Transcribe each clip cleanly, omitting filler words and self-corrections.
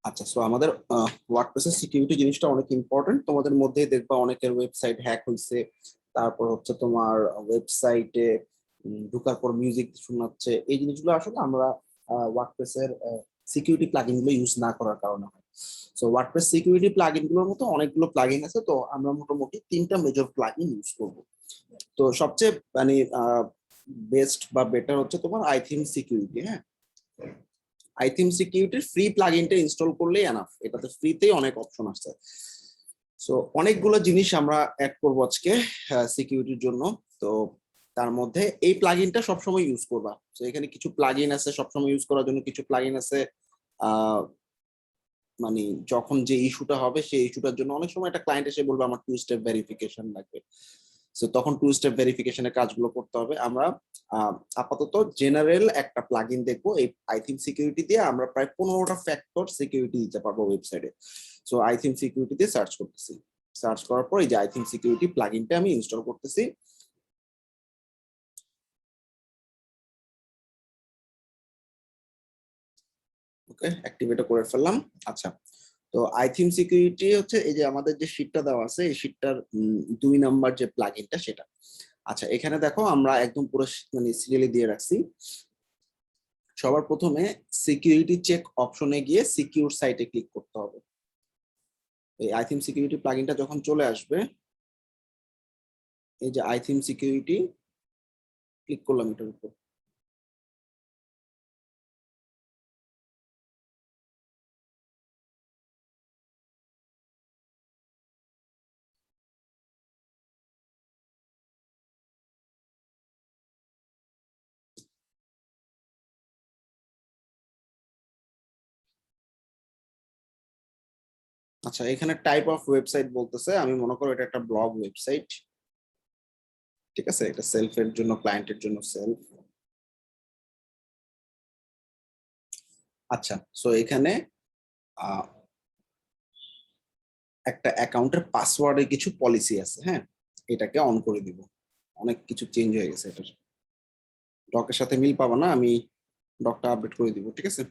আচ্ছা, সো আমাদের ওয়ার্ডপ্রেসের সিকিউরিটি জিনিসটা অনেক ইম্পর্টেন্ট। তোমাদের মধ্যেই দেখবা অনেকের ওয়েবসাইট হ্যাক হয়েছে, তারপর হচ্ছে তোমার ওয়েবসাইটে ঢোকার পর মিউজিক শোনাচ্ছে। এই জিনিসগুলো আসলে আমরা ওয়ার্ডপ্রেসের সিকিউরিটি প্লাগইন গুলো ইউজ না করার কারণে হয়। সো ওয়ার্ডপ্রেস সিকিউরিটি প্লাগইন গুলোর মতো অনেকগুলো প্লাগইন আছে, তো আমরা মোটামুটি 3টা মেজর প্লাগইন ইউজ করব। তো সবচেয়ে মানে বেস্ট বা বেটার হচ্ছে তোমার আইথিম সিকিউরিটি। হ্যাঁ, আইথিম সিকিউরিটির ফ্রি প্লাগইনটা ইনস্টল করলেই এনাফ। এটাতে ফ্রিতেই অনেক অপশন আছে। সো অনেকগুলো জিনিস আমরা অ্যাড করব আজকে সিকিউরিটির জন্য। তো তার মধ্যে এই প্লাগইনটা সবসময় ইউজ করবা। তো এখানে কিছু প্লাগইন আছে সবসময় ইউজ করার জন্য, কিছু প্লাগইন আছে মানে যখন যে ইস্যুটা হবে সেই ইস্যুটার জন্য অনেক সময় একটা ক্লায়েন্ট এসে বলবে আমার 2 স্টেপ ভেরিফিকেশন লাগবে। সো তখন 2 স্টেপ ভেরিফিকেশনের কাজগুলো করতে হবে। আমরা আপাতত জেনারেল একটা প্লাগইন দেখবো। এই আইথিম সিকিউরিটি দিয়ে আমরা প্রায় 15টা ফ্যাক্টর সিকিউরিটি দিতে পারবো ওয়েবসাইটে। সো আইথিম সিকিউরিটি দিয়ে সার্চ করতেছি। সার্চ করার পর এই যে আইথিম সিকিউরিটি প্লাগইনটা আমি ইনস্টল করতেছি। ওকে, অ্যাক্টিভেট করে ফেললাম। আচ্ছা, তো আইথিম সিকিউরিটি হচ্ছে এই যে আমাদের যে শীটটা দেওয়া আছে, এই শীটটার 2 নাম্বার যে প্লাগইনটা সেটা। আচ্ছা, এখানে দেখো আমরা একদম পুরো মানে সিরিয়ালি দিয়ে রাখছি। সবার প্রথমে সিকিউরিটি চেক অপশনে গিয়ে সিকিউর সাইটে ক্লিক করতে হবে। এই আইথিম সিকিউরিটি প্লাগইনটা যখন চলে আসবে, এই যে আইথিম সিকিউরিটি ক্লিক করলাম এটার উপর। আচ্ছা, এখানে টাইপ অফ ওয়েবসাইট বলতেছে, আমি মনে করো এটা একটা ব্লগ ওয়েবসাইট। ঠিক আছে, এটা সেলফের জন্য, ক্লায়েন্টের জন্য সেলফ। আচ্ছা, সো এখানে একটা অ্যাকাউন্টের পাসওয়ার্ডে কিছু পলিসি আছে। হ্যাঁ, এটাকে অন করে দিব। অনেক কিছু চেঞ্জ হয়ে গেছে এটার। ডকের সাথে মিল পাবো না, আমি ডকটা আপডেট করে দিব। ঠিক আছে,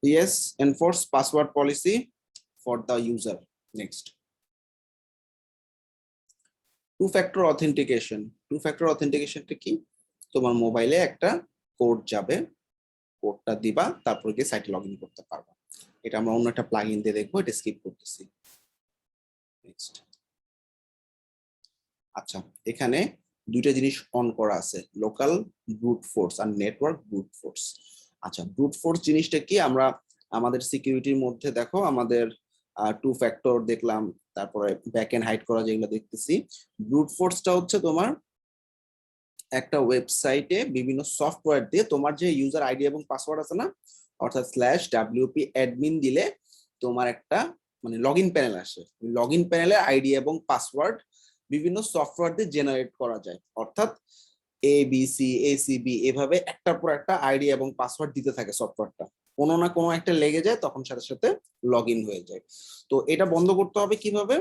yes, enforce password policy for the user. Next, two factor authentication. Two factor অথেন্টিকেশনটা কি? তোমার মোবাইলে একটা কোড যাবে, কোডটা দিবা, তারপর গিয়ে সাইটে লগ ইন করতে পারবা। এটা আমরা অন্য একটা প্লাগইন দিয়ে দেখবো, এটা স্কিপ করতেছি। নেক্সট। আচ্ছা, এখানে 2টা জিনিস অন করা আছে, লোকাল ব্রুট ফোর্স আর নেটওয়ার্ক ব্রুট ফোর্স। আচ্ছা, ব্রুট ফোর্স জিনিসটা কি? আমরা আমাদের সিকিউরিটির মধ্যে দেখো আমাদের 2 ফ্যাক্টর দেখলাম, তারপরে ব্যাক এন্ড হাইড করা যেগুলো দেখতেছি। ব্রুট ফোর্সটা হচ্ছে তোমার একটা ওয়েবসাইটে বিভিন্ন সফটওয়্যার দিয়ে তোমার যে ইউজার আইডি এবং পাসওয়ার্ড আছে না, অর্থাৎ /wp অ্যাডমিন দিলে তোমার একটা মানে লগ ইন প্যানেল আসে। লগ ইন প্যানেলে আইডি এবং পাসওয়ার্ড বিভিন্ন সফটওয়্যার দিয়ে জেনারেট করা যায়। অর্থাৎ ABC ACB এভাবে একটার পর একটা আইডি এবং পাসওয়ার্ড দিতে থাকে সফটওয়্যারটা। কোনো না কোনো একটা লেগে যায়, তখন সাথে সাথে লগ ইন হয়ে যায়। তো এটা বন্ধ করতে হবে কিভাবে?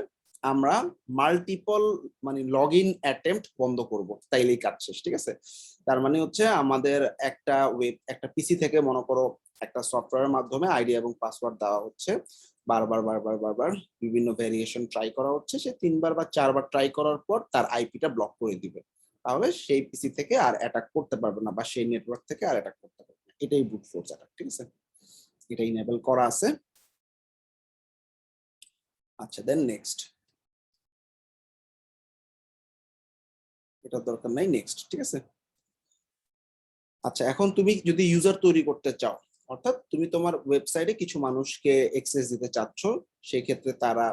আমরা মাল্টিপল মানে লগ ইন অ্যাটেম্প্ট বন্ধ করব, তাইলেই কাজ শেষ। ঠিক আছে, তার মানে হচ্ছে আমাদের একটা পিসি থেকে মনে করো একটা সফটওয়্যারের মাধ্যমে আইডি এবং পাসওয়ার্ড দেওয়া হচ্ছে, বারবার বারবার বারবার বিভিন্ন ভেরিয়েশন ট্রাই করা হচ্ছে। সে 3বার বা 4বার ট্রাই করার পর তার আইপিটা ব্লক করে দিবে। তাহলে সেই পিসি থেকে আর অ্যাটাক করতে পারবে না, বা সেই নেটওয়ার্ক থেকে আর অ্যাটাক করতে পারবে না। এটাই ব্রুট ফোর্স অ্যাটাক। ঠিক আছে, এটা ইনেবল করা আছে। আচ্ছা, দেন নেক্সট। এটা দরকার নাই, নেক্সট। ঠিক আছে। আচ্ছা, এখন তুমি যদি ইউজার তৈরি করতে চাও, অর্থাৎ তুমি তোমার ওয়েবসাইটে কিছু মানুষকে অ্যাক্সেস দিতে চাচ্ছ, সেই ক্ষেত্রে তারা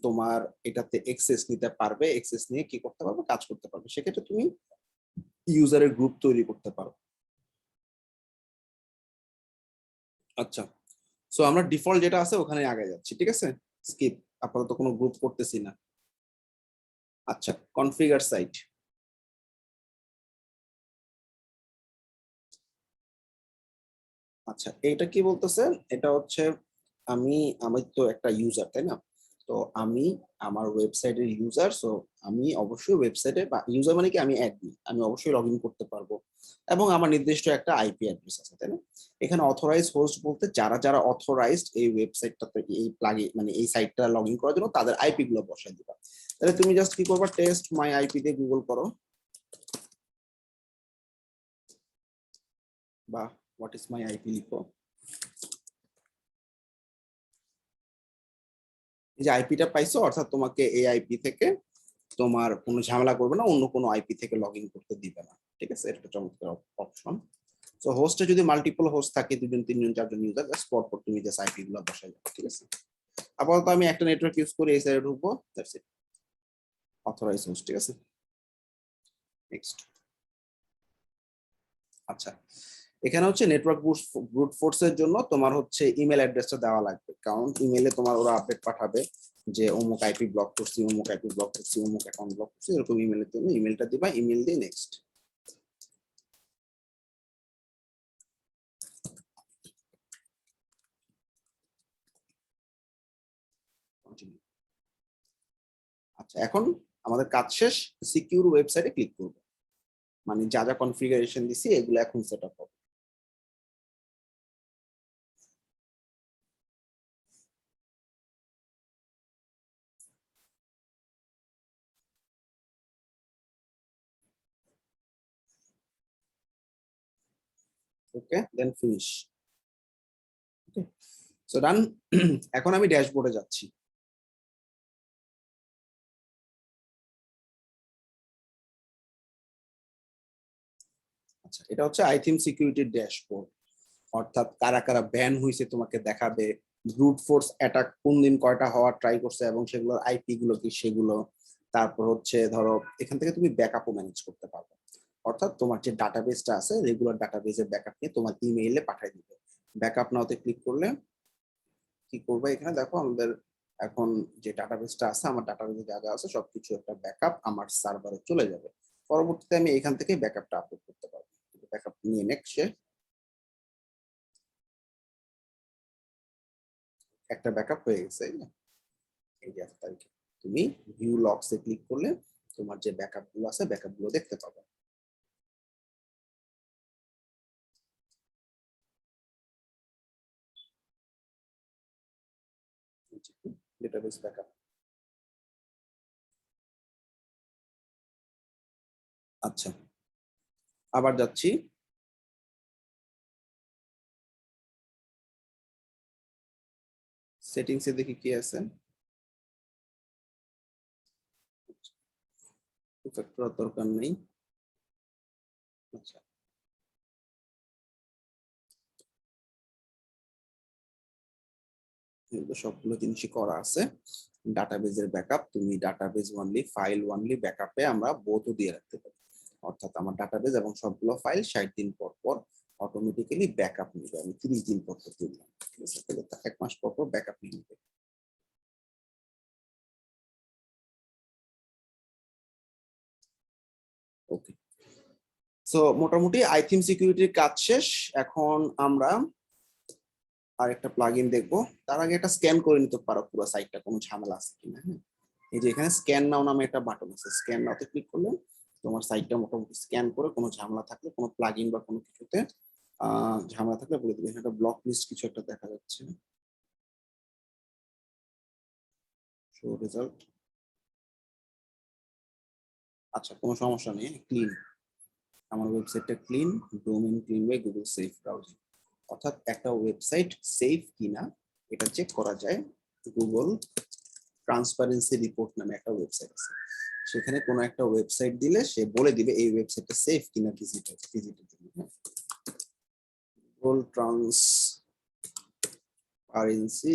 তোমার এটাতে অ্যাক্সেস নিতে পারবে। অ্যাক্সেস নিয়ে কি করতে পারবে? কাজ করতে পারবে। সেক্ষেত্রে তুমি ইউজারের গ্রুপ তৈরি করতে পারো। আচ্ছা, সো আমরা ডিফল্ট যেটা আছে ওখানে আগে যাচ্ছি। ঠিক আছে, স্কিপ, আপাতত কোনো গ্রুপ করতেছি না। আচ্ছা, কনফিগার সাইট। আচ্ছা, এটা কি বলতেছে? এটা হচ্ছে আমি তো একটা ইউজার, তাই না? তো আমি আমার ওয়েবসাইটের ইউজার, সো আমি অবশ্যই ওয়েবসাইটে, বা ইউজার মানে কি আমি অ্যাডমিন, আমি অবশ্যই লগ ইন করতে পারবো এবং আমার নির্দিষ্ট একটা আইপি অ্যাড্রেস আছে, তাই না? এখানে অথরাইজ হোস্ট বলতে যারা যারা অথরাইজড এই ওয়েবসাইটটাতে, এই প্লাগইন মানে এই সাইটটা লগ ইন করার জন্য তাদের আইপি গুলো বসাই দিবা। তাহলে তুমি জাস্ট কি করবা, টেস্ট মাই আইপি দিয়ে গুগল করো, বা হোয়াট ইজ মাই আইপি লিখো। এই যে আইপিটা পাইছো, অর্থাৎ তোমাকে এই আইপি থেকে তোমার কোনো ঝামেলা করবে না, অন্য কোনো আইপি থেকে লগ ইন করতে দিবে না, ঠিক আছে? এটা একটা চমৎকার অপশন। সো হোস্টে যদি মাল্টিপল হোস্ট থাকে, 2 জন 3 জন 4 জন ইউজার, জাস্ট পরপর তুমি জাস্ট আইপি গুলো বসাই যাবে, ঠিক আছে? আপাতত আমি একটা নেটওয়ার্ক ইউজ করি, এই সাইডে ঢুকবো, দ্যাটস ইট, অথরাইজ হোস্ট, ঠিক আছে? নেক্সট। আচ্ছা, এখানে হচ্ছে নেটওয়ার্ক ব্রুট ফোর্সের জন্য তোমার হচ্ছে ইমেল অ্যাড্রেসটা দেওয়া লাগবে, কারণ ইমেলে তোমার ওরা আপডেট পাঠাবে যে অমুক আইপি ব্লক করছি, অমুক আইপি ব্লক করছি, অমুক অ্যাকাউন্ট ব্লক করছি, এরকম ইমেলের জন্য ইমেলটা দিবা, ইমেল দিয়ে নেক্সট। আচ্ছা, এখন আমাদের কাজ শেষ, সিকিউর ওয়েবসাইটে ক্লিক করব, মানে যা যা কনফিগারেশন দিছি এগুলো এখন সেট আপ হবে। ওকে, দেন ফিনিশ। ওকে, সো ডান। এখন আমি ড্যাশবোর্ডে যাচ্ছি। আচ্ছা, এটা হচ্ছে আইথিম সিকিউরিটি ড্যাশবোর্ড, অর্থাৎ কারা কারা ব্যান হয়েছে তোমাকে দেখাবে, ব্রুট ফোর্স অ্যাটাক কোন দিন কয়টা হওয়ার ট্রাই করছে এবং সেগুলোর আইপি গুলো কি সেগুলো। তারপর হচ্ছে ধরো এখান থেকে তুমি ব্যাকআপও ম্যানেজ করতে পারবে, অর্থাৎ তোমার যে ডাটাবেসটা আছে রেগুলার ডাটাবেসের ব্যাকআপ নিয়ে তোমার ইমেইলে পাঠিয়ে দিবে। ব্যাকআপ নাওতে ক্লিক করলে কি করবে, এখানে দেখো আমাদের এখন যে ডাটাবেসটা আছে, আমার ডাটাবেসে যা যা আছে সবকিছু একটা ব্যাকআপ আমার সার্ভারে চলে যাবে। পরবর্তীতে আমি এখান থেকে ব্যাকআপটা আপলোড করতে পারবো। ব্যাকআপ নিয়ে নেক্সট, একটা ব্যাকআপ হয়ে গেছে, এই যে 1 তারিখে তুমি ভিউ লগসে ক্লিক করলে তোমার যে ব্যাকআপ গুলো আছে ব্যাকআপ গুলো দেখতে পাবে। Database backup. আচ্ছা, আবার যাচ্ছি, সেটিংসে দেখি কি আছে। ইফেক্ট করার দরকার নেই। আচ্ছা, এগুলো সবগুলো জিনিসই করা আছে। ডাটাবেজের ব্যাকআপ, তুমি ডাটাবেজ ওয়ানলি, ফাইল ওয়ানলি ব্যাকআপে আমরা বোথও দিয়ে রাখতে পারি, অর্থাৎ আমার ডাটাবেজ এবং সবগুলো ফাইল 60 দিন পর পর অটোমেটিক্যালি ব্যাকআপ নিবে। আমি 30 দিন পর পর দিলাম, ঠিক আছে? তাহলে 1 মাস পর পর ব্যাকআপ নিয়ে নিবে। ওকে, সো মোটামুটি আইথিম সিকিউরিটির কাজ শেষ। এখন আমরা আরেকটা প্লাগইন দেখবো, তার আগে একটা স্ক্যান করে নিতে পারো পুরো সাইটটা, কোনো ঝামেলা আছে কিনা। হ্যাঁ, এই যে এখানে স্ক্যান নাও নামে একটা বাটন আছে, স্ক্যান নাওতে ক্লিক করলে তোমার সাইটটা মোটামুটি স্ক্যান করে কোনো ঝামেলা থাকলে, কোনো প্লাগইন বা কোনো কিছুতে ঝামেলা থাকলে বলে দিবে। এখানে একটা ব্লক লিস্ট কিছু একটা দেখা যাচ্ছে, শো রেজাল্ট। আচ্ছা, কোনো সমস্যা নেই, ক্লিন, আমার ওয়েবসাইটটা clean, domain clean by Google safe browsing. অর্থাৎ একটা ওয়েবসাইট সেফ কিনা এটা চেক করা যায়। গুগল ট্রান্সপারেন্সি রিপোর্ট নামে একটা ওয়েবসাইট আছে, সেখানে কোনো একটা ওয়েবসাইট দিলে সে বলে দিবে এই ওয়েবসাইটটা সেফ কিনা ভিজিটের জন্য। গুগল ট্রান্সপারেন্সি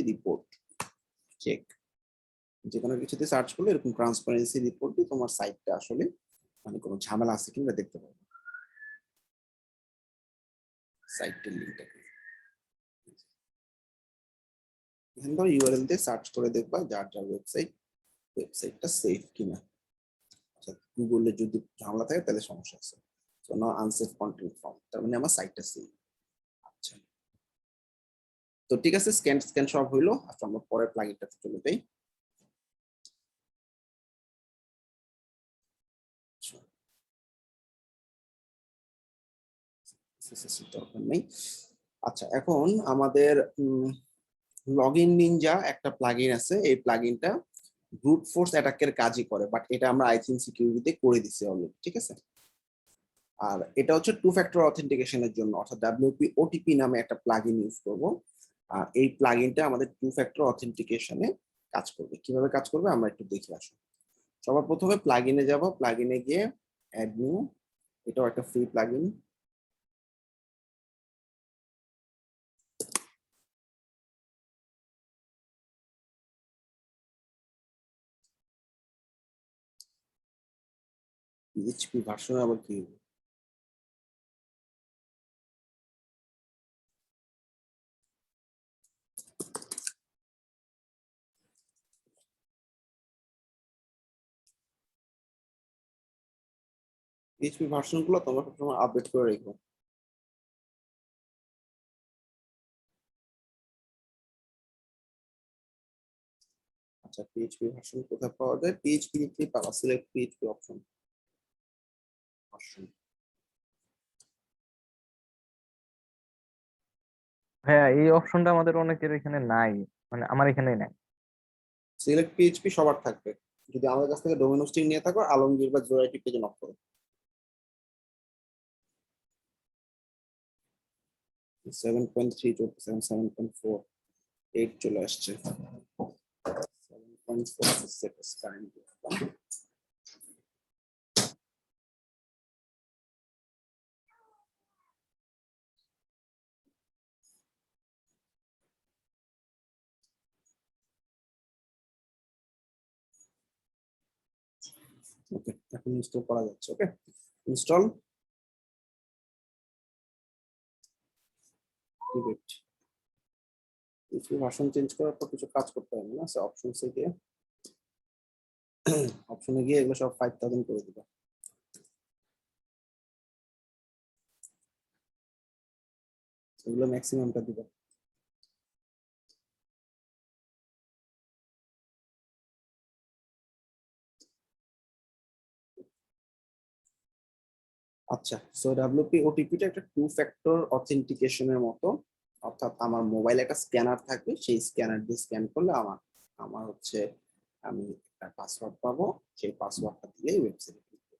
রিপোর্ট চেক, যে কোনো কিছুতে সার্চ করলে এরকম ট্রান্সপারেন্সি রিপোর্ট দিয়ে তোমার সাইটটা আসলে মানে কোনো ঝামেলা আছে কিনা দেখতে পাবে। সাইটের লিঙ্কটা এখান থেকে ইউআরএল দিয়ে সার্চ করে দেখবা যার যার ওয়েবসাইটটা সেফ কিনা। আচ্ছা, গুগলে যদি ঝামেলা থাকে তাহলে সমস্যা আছে। So now unsafe content found, তার মানে আমার সাইটটা সেফ। আচ্ছা, তো ঠিক আছে, স্ক্যান স্ক্যান সব হইলো। আচ্ছা, আমরা পরের প্লাগইনটাতে চলে যাই। দরকার নেই। আচ্ছা, এখন আমাদের লগইন নিনজা একটা প্লাগইন আছে, এই প্লাগইনটা ব্রুট ফোর্স অ্যাটাকের কাজই করে, বাট এটা আমরা আইথিন সিকিউরিটিতে করে দিছি অলরেডি, ঠিক আছে। আর এটা হচ্ছে টু ফ্যাক্টর অথেন্টিকেশনের জন্য, অর্থাৎ ডাব্লিউপি ওটিপি নামে একটা প্লাগইন ইউজ করব। আর এই প্লাগইনটা আমাদের টু ফ্যাক্টর অথেন্টিকেশনে কাজ করবে। কিভাবে কাজ করবে আমরা একটু দেখে আসি। সবার প্রথমে প্লাগইনে যাব, প্লাগইনে গিয়ে অ্যাড নিউ, এটাও একটা ফ্রি প্লাগইন। পিএইচপি ভার্সন আবার কি? পিএইচপি ভার্সন গুলো তোমরা সবসময় আপডেট করে রেখো। আচ্ছা, পিএইচপি ভার্সন কোথায় পাওয়া যায়? পিএইচপি লিখলেই পাবা, সিলেক্ট পিএইচপি অপশন, ভার্সন। হ্যাঁ, এই অপশনটা আমাদের অনেকের এখানে নাই, মানে আমার এখানেই নাই। সিলেক্ট পিএইচপি সবার থাকবে। যদি আমাদের কাছ থেকে ডোমেন হোস্টিং নিয়ে থাকো, আলমগীর বা জোড়াইটি পেজে নক করো। 7.3 চলতেছে, 7.4, 8 চলে আসছে। 7.4 সেকেন্ড কারেন্ট। ওকে, এখন ইনস্টল করা যাচ্ছে। ওকে, ইনস্টল। কিছু ভার্সন চেঞ্জ করার পর কিছু কাজ করতে হবে না, অপশনসে গিয়ে অপশনে গিয়ে এগুলো সব 5000 করে দিবা। এগুলো ম্যাক্সিমামটা দিবা। আচ্ছা, সো ডাব্লিউপি ওটিপিটা একটা টু ফ্যাক্টর অথেন্টিকেশনের মতো, অর্থাৎ আমার মোবাইলে একটা স্ক্যানার থাকবে, সেই স্ক্যানার দিয়ে স্ক্যান করলে আমার আমার হচ্ছে আমি একটা পাসওয়ার্ড পাবো, সেই পাসওয়ার্ডটা দিলেই ওয়েবসাইটে ঢুকবে।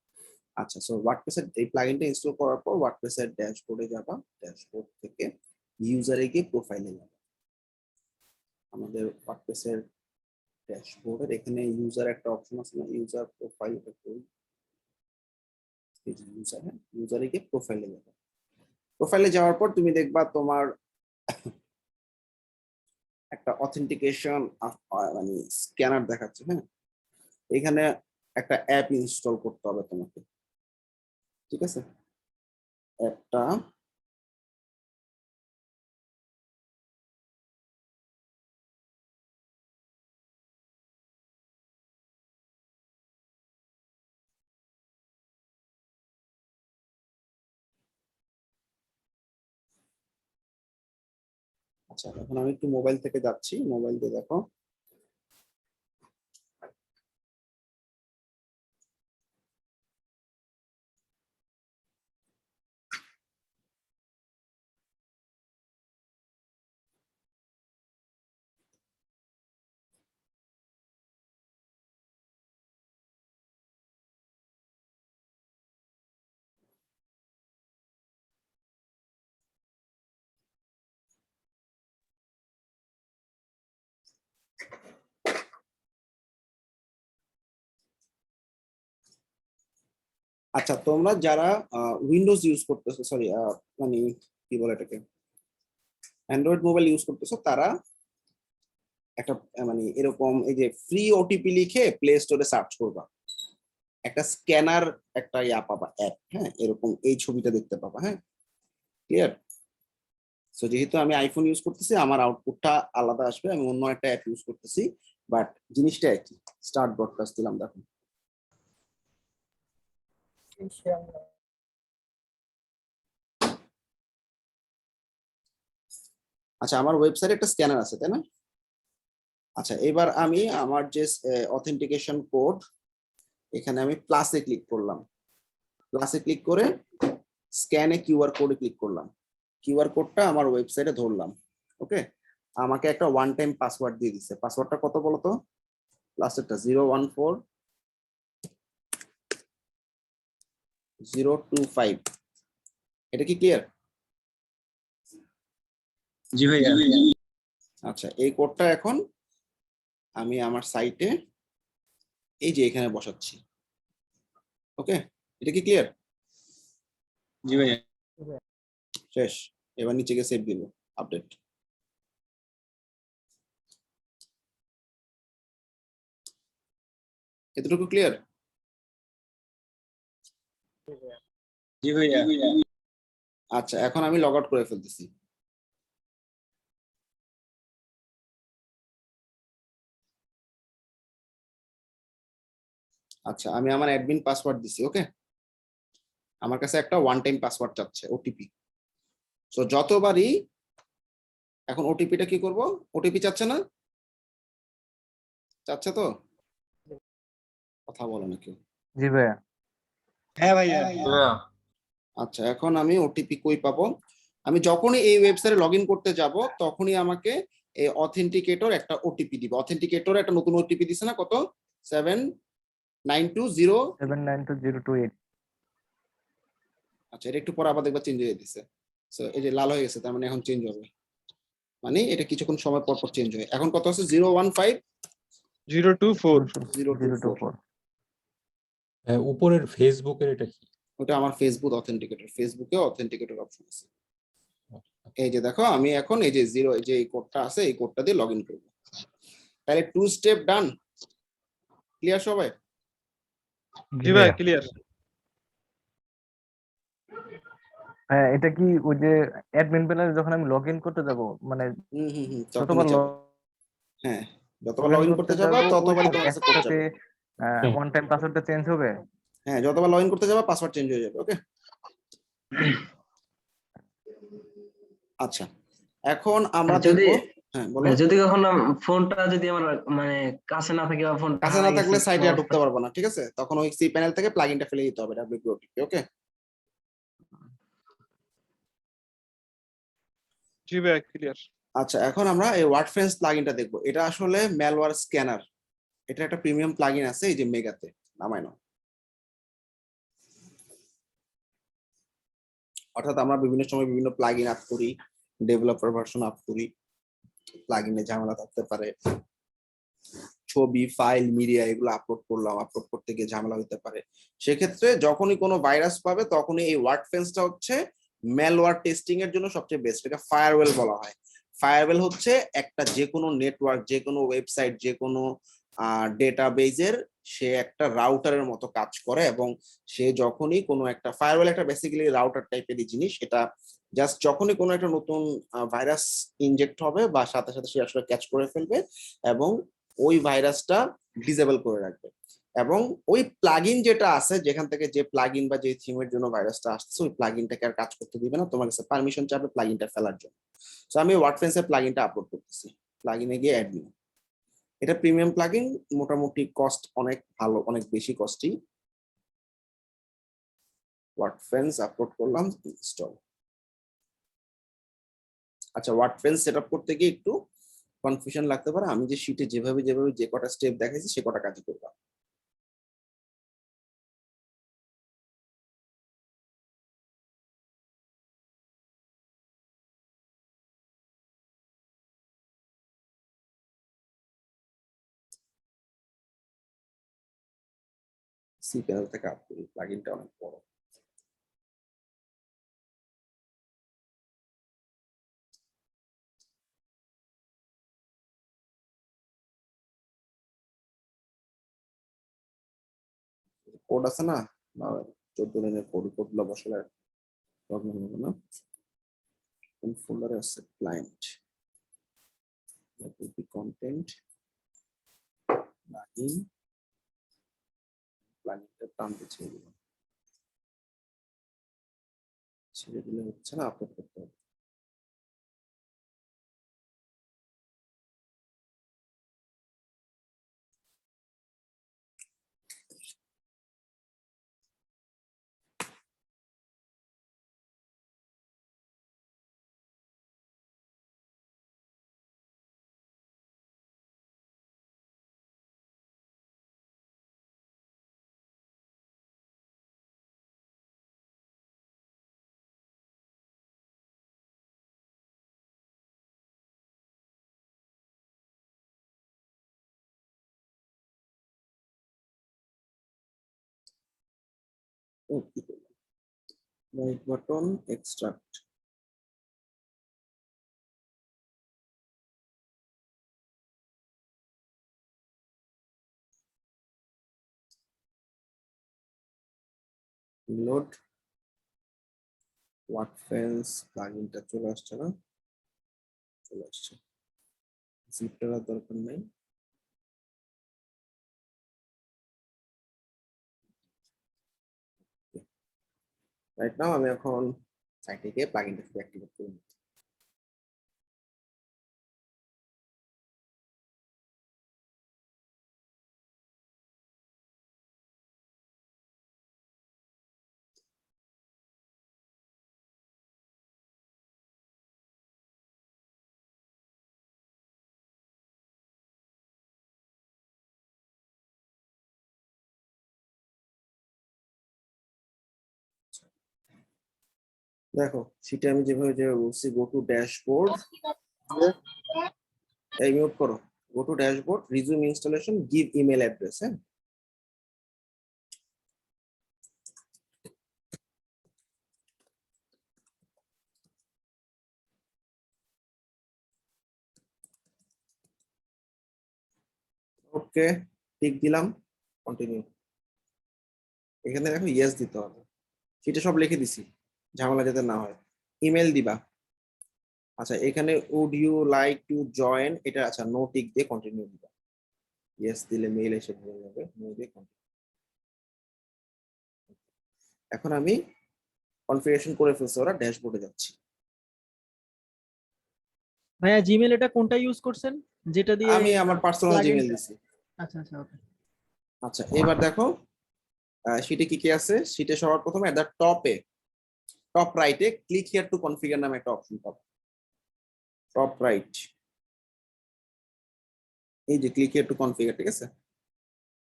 আচ্ছা, সো ওয়ার্ডপ্রেসের এই প্লাগইনটা ইনস্টল করার পর ওয়ার্ডপ্রেসের ড্যাশবোর্ডে যাবা, ড্যাশবোর্ড থেকে ইউজারে গিয়ে প্রোফাইলে যাবা। আমাদের ওয়ার্ডপ্রেসের ড্যাশবোর্ডের এখানে ইউজার একটা অপশন আছে না, ইউজার প্রোফাইল, ইউজারে গিয়ে প্রোফাইলে যাবা। প্রোফাইলে যাওয়ার পর তুমি দেখবা তোমার একটা অথেন্টিকেশন মানে স্ক্যানার দেখাচ্ছে। হ্যাঁ, এখানে একটা অ্যাপ ইনস্টল করতে হবে তোমাকে, ঠিক আছে। অ্যাপটা আচ্ছা, এখন আমি একটু মোবাইল থেকে যাচ্ছি, মোবাইল দিয়ে দেখো। আচ্ছা, তোমরা যারা উইন্ডোজ ইউজ করতেছো, সরি মানে কি বলে এটাকে, অ্যান্ড্রয়েড মোবাইল ইউজ করতেছো, তারা একটা মানে এরকম এই যে ফ্রি ওটিপি লিখে প্লে স্টোরে সার্চ করবা, একটা স্ক্যানার, একটা ইয়া পাবা অ্যাপ। হ্যাঁ, এরকম এই ছবিটা দেখতে পাবা। হ্যাঁ, ক্লিয়ার। সো যেহেতু আমি আইফোন ইউজ করতেছি, আমার আউটপুটটা আলাদা আসবে, আমি অন্য একটা অ্যাপ ইউজ করতেছি, বাট জিনিসটা একই। স্টার্ট ব্রডকাস্ট দিলাম, দেখুন। আচ্ছা, আমার ওয়েবসাইটে একটা স্ক্যানার আছে, তাই না? আচ্ছা, এবার আমি আমার যে অথেন্টিকেশন কোড, এখানে আমি প্লাসে ক্লিক করলাম। প্লাসে ক্লিক করে স্ক্যানে কিউআর কোডে ক্লিক করলাম, কিউআর কোডটা আমার ওয়েবসাইটে ধরলাম। ওকে, আমাকে একটা ওয়ান টাইম পাসওয়ার্ড দিয়ে দিচ্ছে। পাসওয়ার্ডটা কত বলতো? লাস্টেরটা 014025। এটা কি ক্লিয়ার? জি ভাইয়া। আচ্ছা, এই কোডটা এখন আমি আমার সাইটে এই যে এখানে বসাচ্ছি। ওকে, এটা কি ক্লিয়ার? জি ভাইয়া। শেষ। এবার নিচে গিয়ে সেভ দিব, আপডেট। এতটুকু ক্লিয়ার? জি ভাইয়া। আচ্ছা, এখন আমি লগ আউট করে ফেলতেছি। আচ্ছা, আমি আমার অ্যাডমিন পাসওয়ার্ড দিছি। ওকে, আমার কাছে একটা ওয়ান টাইম পাসওয়ার্ড চাচ্ছে, ওটিপি। সো যতবারই, এখন ওটিপিটা কি করব? ওটিপি চাচ্ছে না? চাচ্ছে তো? কথা বলে না কেউ। জি ভাইয়া। হ্যাঁ ভাইয়া। আচ্ছা, এখন আমি ওটিপি কই পাবো? আমি যখনই এই ওয়েবসাইটে লগ ইন করতে যাব, তখনই আমাকে এই অথেন্টিকেটর একটা ওটিপি দিবে। অথেন্টিকেটর একটা নতুন ওটিপি দিছে না? কত? 7920। 792028। আচ্ছা, এটা একটু পরে আবার দেখবা চেঞ্জ হয়ে দিছে। সো এই যে লাল হয়ে গেছে, তার মানে এখন চেঞ্জ হবে। মানে এটা কিছুক্ষণ সময় পর পর চেঞ্জ হয়। এখন কত আছে? 015 024। 024। উপরের ফেসবুকের এটা কি? ওটা আমার ফেসবুক অথেন্টিকেটর। ফেসবুকে অথেন্টিকেটর অপশন আছে। এই যে দেখো, আমি এখন এই যে জিরো, এই যে এই কোডটা আছে, এই কোডটা দিয়ে লগ ইন করবো। তাহলে 2 স্টেপ ডান। ক্লিয়ার সবাই? জি ভাই ক্লিয়ার। হ্যাঁ, এটা কি ওই যে অ্যাডমিন প্যানেলে যখন আমি লগ ইন করতে যাব, মানে হুম হুম হুম, তখনই যতবার যাবে। হ্যাঁ, যতবার লগ লগ ইন ইন করতে করতে যাব যাবা ওই ততবারই তোমার কাছে কোড একসাথে যাবে। ওয়ান টাইম পাসওয়ার্ডটা চেঞ্জ হবে। হ্যাঁ, যতবার লগ ইন করতে যাবা পাসওয়ার্ড চেঞ্জ হয়ে যাবে। ওকে, আচ্ছা, এখন আমরা যদি দেখবো। হ্যাঁ বলো। যদি কখনো ফোনটা যদি আমার মানে কাছে না থাকে বা ফোনটা কাছে না হারিয়ে থাকলে গেছে সাইটে কোনো আর ঢুকতে অবস্থায়, পারবো না, ঠিক আছে? তখন ওই সি প্যানেল থেকে প্লাগইনটা ফেলে দিতে হবে, WPOTP। ওকে, জি ভাই ক্লিয়ার। আচ্ছা, এখন আমরা এই ওয়ার্ডফ্রেন্স প্লাগইনটা দেখবো। এটা আসলে ম্যালওয়্যার স্ক্যানার। এটা একটা প্রিমিয়াম প্লাগইন আছে, এই যে মেগাতে, নামাই নাও। অর্থাৎ আমরা বিভিন্ন সময় বিভিন্ন প্লাগইন আপ করি, ডেভেলপার ভার্সন আপ করি, প্লাগইনে ঝামেলা থাকতে পারে, ছবি, ফাইল, মিডিয়া এগুলো আপলোড করলাম, আপলোড করতে গিয়ে ঝামেলা হতে পারে। সেক্ষেত্রে যখনই কোনো ভাইরাস পাবে, তখনই এই ওয়ার্ডফ্রেন্সটা হচ্ছে ম্যালওয়্যার টেস্টিং এর জন্য সবচেয়ে বেস্ট। এটা ফায়ারওয়েল বলা হয়। ফায়ারওয়েল হচ্ছে একটা যে কোনো নেটওয়ার্ক, যে কোনো ওয়েবসাইট, যে কোনো ডেটাবেজের সে একটা রাউটারের মতো কাজ করে, এবং সে যখনই কোনো একটা, ফায়ারওয়েল একটা বেসিক্যালি রাউটার টাইপেরই জিনিস। এটা জাস্ট যখনই কোনো একটা নতুন ভাইরাস ইনজেক্ট হবে বা সাথে সাথে সে আসলে ক্যাচ করে ফেলবে এবং ওই ভাইরাসটা ডিসেবল করে রাখবে। এবং ওই প্লাগইন যেটা আছে, যেখান থেকে যে প্লাগইন বা যে থিমের জন্য ভাইরাসটা আসছে, ওই প্লাগইনটাকে আর কাজ করতে দিবে না, তোমার কাছে পারমিশন চাবে প্লাগইনটা ফেলার জন্য। সো আমি ওয়ার্ডফ্রেন্সের প্লাগইনটা আপলোড করতেছি, প্লাগইনে গিয়ে অ্যাডমিন। এটা প্রিমিয়াম প্লাগইন, মোটামুটি কস্ট অনেক ভালো, অনেক বেশি কস্টই। ওয়ার্ডফ্রেন্স আপলোড করলাম, ইনস্টল। আচ্ছা, ওয়ার্ডফ্রেন্স সেটআপ করতে গিয়ে একটু কনফিউশন লাগতে পারে। আমি যে শীটে যেভাবে যেভাবে যে কটা স্টেপ দেখাইছি সে কটা কাজই করবা। সি প্যানেল থেকে আপ করি, প্লাগইনটা অনেক বড়। কোড আছে না, 14 লাইনের কোড, কোডগুলো বসালে প্রবলেম হবে না। কোন ফোল্ডারে আছে? ক্লায়েন্ট, কন্টেন্ট, প্লাগইন, প্লাগইনটা টানতে ছেড়ে দিলাম, ছেড়ে দিলে হচ্ছে না, আপলোড করতে হবে। Right button extract. লোড ওয়ার্ডফেন্স প্লাগইনটা চলে আসছে না? চলে আসছে। জিপটার আর দরকার নাই। রাইট নাও আমি এখন সাইটে গিয়ে প্লাগইনটা অ্যাক্টিভেট করে নিই। দেখো সেটা আমি যেভাবে বলছি, গো টু ড্যাশবোর্ড, এই মিউট করো, go to dashboard, resume installation, give email address. হ্যাঁ, ওকে, টিক দিলাম, কন্টিনিউ। এখানে দেখো ইয়েস দিতে হবে, সেটা সব লিখে দিছি, ঝামেলা যাতে না হয়। ইমেল দিবা। আচ্ছা এখানে would you like to join, এটা আচ্ছা নো টিক দিয়ে কন্টিনিউ দিবা। ইয়েস দিলে মেইল এসে ভরে যাবে, নো দিয়ে continue। এখন আমি কনফিগারেশন করে ফেলছি, ওরা ড্যাশবোর্ডে যাচ্ছি। ভাইয়া জিমেল এটা কোনটা ইউজ করছেন, যেটা দিয়ে আমি আমার পার্সোনাল plugin- জিমেল দিছি। আচ্ছা আচ্ছা ওকে। আচ্ছা এবার দেখো শীটে কি কি আছে। শীটে সবার প্রথমে এট দ্য টপে, টপ রাইটে ক্লিক হিয়ার টু কনফিগার নামে একটা অপশন পাবো। টপ রাইট, এই যে ক্লিক হিয়ার টু কনফিগার, ঠিক আছে,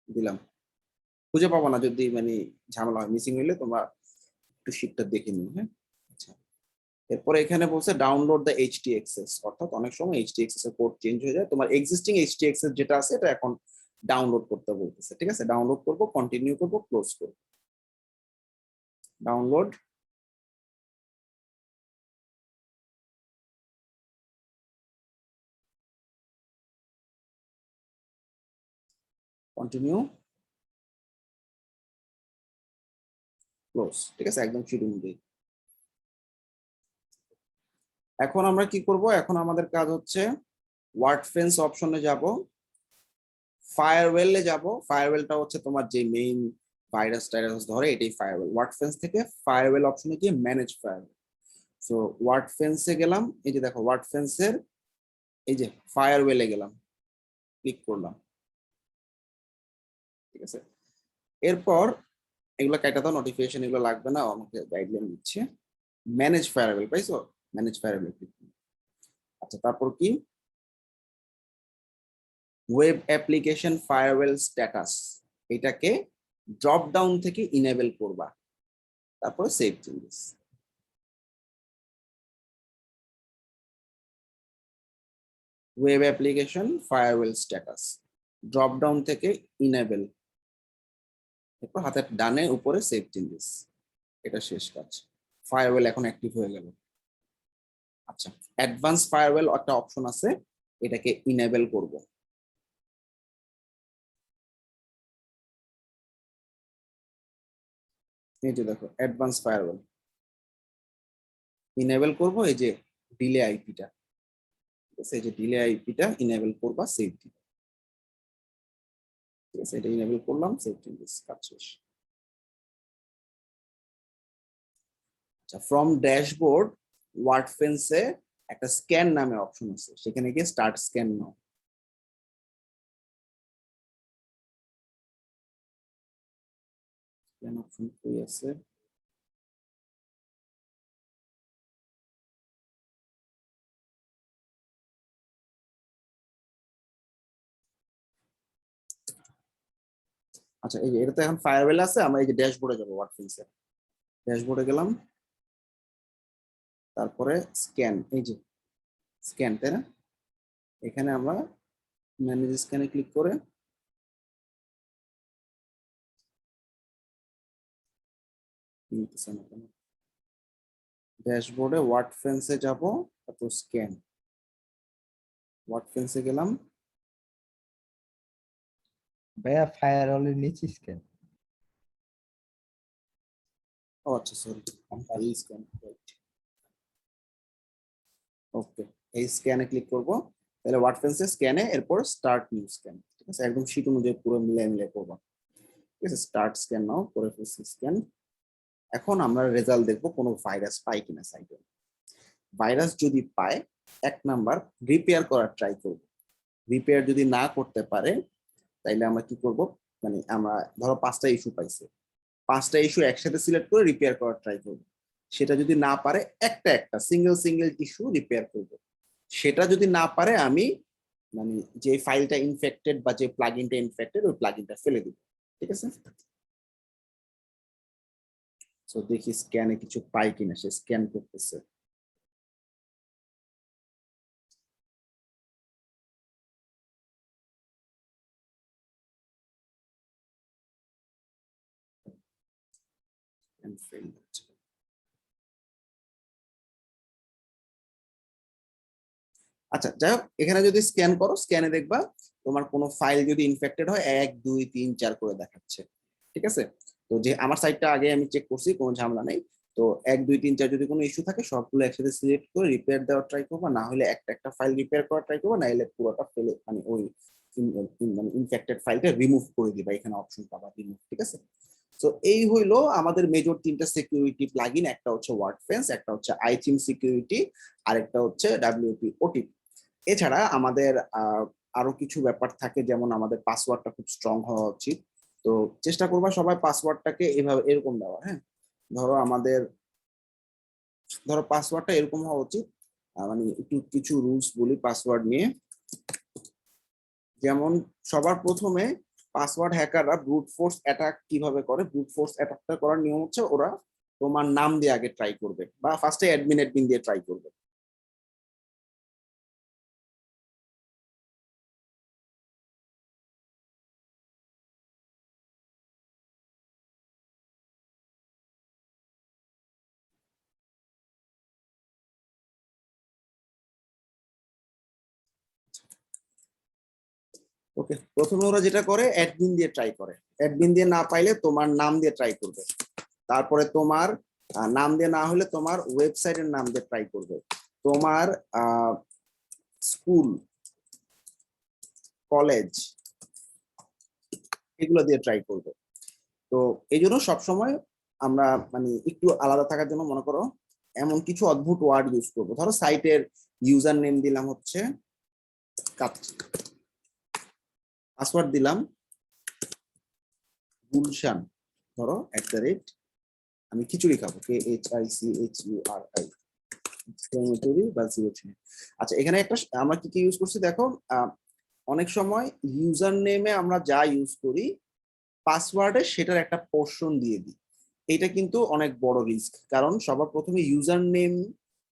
দিলাম। খুঁজে পাবো না যদি মানে ঝামেলা হয়, মিসিং হইলে তোমরা একটু শীটটা দেখে নিও। হ্যাঁ, আচ্ছা এরপরে এখানে বলছে ডাউনলোড দ্য HTXS, অর্থাৎ অনেক সময় HTXS এর কোড চেঞ্জ হয়ে যায়। তোমার এক্সিস্টিং HTXS যেটা আছে এটা এখন ডাউনলোড করতে বলতেছে, ঠিক আছে। ডাউনলোড করব, কন্টিনিউ করব, ক্লোজ করব। ডাউনলোড, কন্টিনিউ, ক্লোজ, ঠিক আছে, একদম শুরু অনুযায়ী। এখন আমরা কি করব, এখন আমাদের কাজ হচ্ছে ওয়ার্ডফেন্স অপশনে যাব, ফায়ারওয়েলে যাব। ফায়ারওয়েলটা হচ্ছে তোমার যে মেইন ভাইরাস টাইরাস ধরে, এটাই ফায়ারওয়েল। ওয়ার্ডফেন্স থেকে ফায়ারওয়েল অপশনে গিয়ে ম্যানেজ ফায়ারওয়েল। সো ওয়ার্ডফেন্সে গেলাম, এই যে দেখো ওয়ার্ডফেন্সের এই যে ফায়ারওয়েলে গেলাম, ক্লিক করলাম, ঠিক আছে। এরপর এগুলো কাটা দাও, নোটিফিকেশন এগুলো লাগবে না, আমাকে গাইডলাইন দিচ্ছে। ম্যানেজ ফায়ারওয়েল, পাইছো, ম্যানেজ ফায়ারওয়েল। আচ্ছা তারপর কি, ওয়েব অ্যাপ্লিকেশন ফায়ারওয়েল স্ট্যাটাস, এটাকে ড্রপ ডাউন থেকে ইনেবল করবা, তারপরে save changes. Web application farewell status, drop down থেকে ইনেবল, এরপর হাতের ডানে উপরে সেভ চেঞ্জেস। এটা শেষ কাজ, ফায়ারওয়েল এখন অ্যাক্টিভ হয়ে গেল। আচ্ছা অ্যাডভান্স ফায়ারওয়েল একটা অপশন আছে, এটাকে ইনেবল করব। এই যে দেখো অ্যাডভান্স ফায়ারওয়েল ইনেবল করব, এই যে ডিলে আইপিটা, ঠিক আছে, এই যে ডিলে আইপিটা ইনেবল করবা, সেভ দিবা, ঠিক আছে, এটা ইনেবল করলাম, সেভ চেঞ্জেস, কাজ শেষ। আচ্ছা ফ্রম ড্যাশবোর্ড ওয়ার্ডফেন্সে একটা স্ক্যান নামে অপশন আছে, সেখানে গিয়ে স্টার্ট স্ক্যান নাও। স্ক্যান অপশন কই আছে, আচ্ছা এই যে এটা তো এখন ফায়ারওয়েল আছে, আমরা এই যে ড্যাশবোর্ডে যাব, ওয়ার্ডফেন্সে ড্যাশবোর্ডে গেলাম, তারপরে স্ক্যান, এই যে স্ক্যান, তাই না, এখানে আমরা ম্যানেজ স্ক্যানে ক্লিক করে নিতেছে না কেন? ড্যাশবোর্ডে ওয়ার্ড ফেন্সে যাব, তারপর স্ক্যান। ওয়ার্ড ফেন্সে গেলাম, ভাইয়া ফায়ারওয়ালের নিচে স্ক্যান। ও আচ্ছা সরি, এই স্ক্যান, ওকে। এই স্ক্যানে ক্লিক করব, তাহলে ওয়ার্ড ফেন্সে স্ক্যানে, এরপর স্টার্ট নিউ স্ক্যান। ঠিক আছে, একদম শীট অনুযায়ী পুরো মিলে করব। ঠিক আছে, স্টার্ট স্ক্যান নাও করে ফেলছি স্ক্যান। এখন আমরা রেজাল্ট দেখবো কোনো ভাইরাস পাই কিনা সাইটে। ভাইরাস যদি পায়, 1 নাম্বার রিপেয়ার করার ট্রাই করব। রিপেয়ার যদি না করতে পারে তাইলে আমরা কি করব, মানে আমরা ধরো 5টা ইস্যু পাইছে, 5টা ইস্যু একসাথে সিলেক্ট করে রিপেয়ার করার ট্রাই করব। সেটা যদি না পারে একটা সিঙ্গেল ইস্যু রিপেয়ার করব। সেটা যদি না পারে আমি মানে যে ফাইলটা ইনফেক্টেড বা যে প্লাগইনটা ইনফেক্টেড ওই প্লাগইনটা ফেলে দিব। ঠিক আছে, সো দেখি স্ক্যানে কিছু পাই কিনা, সে স্ক্যান করতেছে। And failed. আচ্ছা যাই হোক, এখানে যদি স্ক্যান করো, স্ক্যানে দেখবা তোমার কোনো ফাইল যদি ইনফেক্টেড হয় 1 2 3 4 করে দেখাচ্ছে। ঠিক আছে, তো যে আমার সাইটটা আগে আমি চেক করছি, কোনো ঝামেলা নেই। তো 1 2 3 4 যদি কোনো ইস্যু থাকে সবগুলো একসাথে সিলেক্ট করে রিপেয়ার দেওয়ার ট্রাই করবা, না হলে একটা ফাইল রিপেয়ার করার ট্রাই করবা, না হলে পুরোটা ফেলে মানে ওই মানে ইনফেক্টেড ফাইলটা রিমুভ করে দিবা, এখানে অপশন পাবা রিমুভ। ঠিক আছে, তো এই হইলো আমাদের মেজর 3টা সিকিউরিটি প্লাগইন, একটা হচ্ছে ওয়ার্ডফেন্স, একটা হচ্ছে আইচিম সিকিউরিটি, আরেকটা হচ্ছে ডাব্লিউপি ওটিপি। এছাড়া আমাদের আরো কিছু ব্যাপার থাকে, যেমন আমাদের পাসওয়ার্ডটা খুব স্ট্রং হওয়া উচিত। তো চেষ্টা করবা সবাই পাসওয়ার্ডটাকে এভাবে এরকম দেওয়া। হ্যাঁ, ধরো পাসওয়ার্ডটা এরকম হওয়া উচিত। মানে একটু কিছু রুলস বলি পাসওয়ার্ড নিয়ে। যেমন সবার প্রথমে পাসওয়ার্ড হ্যাকাররা ব্রুট ফোর্স অ্যাটাক কিভাবে করে, ব্রুট ফোর্স অ্যাটাকটা করার নিয়ম হচ্ছে ওরা তোমার নাম দিয়ে আগে ট্রাই করবে, বা ফার্স্টে অ্যাডমিন দিয়ে ট্রাই করবে। ওকে, প্রথমে ওরা যেটা করে অ্যাডমিন দিয়ে ট্রাই করে, অ্যাডমিন দিয়ে না পাইলে তোমার নাম দিয়ে ট্রাই করবে, তারপরে তোমার নাম দিয়ে না হলে তোমার ওয়েবসাইটের নাম দিয়ে ট্রাই করবে, তোমার স্কুল কলেজ এগুলো দিয়ে ট্রাই করবে। তো এই জন্য সবসময় আমরা মানে একটু আলাদা থাকার জন্য মনে করো এমন কিছু অদ্ভুত ওয়ার্ড ইউজ করবো। ধরো সাইটের ইউজার নেম দিলাম হচ্ছে পাসওয়ার্ড দিলাম গুলশান, ধরো @ আমি খিচুড়ি খাবো, KHICHURI বা 0 আচ্ছা, এখানে একটা আমরা কি ইউজ করছি দেখো, অনেক সময় ইউজার নেমে আমরা যা ইউজ করি পাসওয়ার্ডে সেটার একটা পোর্শন দিয়ে দিই। এটা কিন্তু অনেক বড় রিস্ক, কারণ সবার প্রথমে ইউজার নেম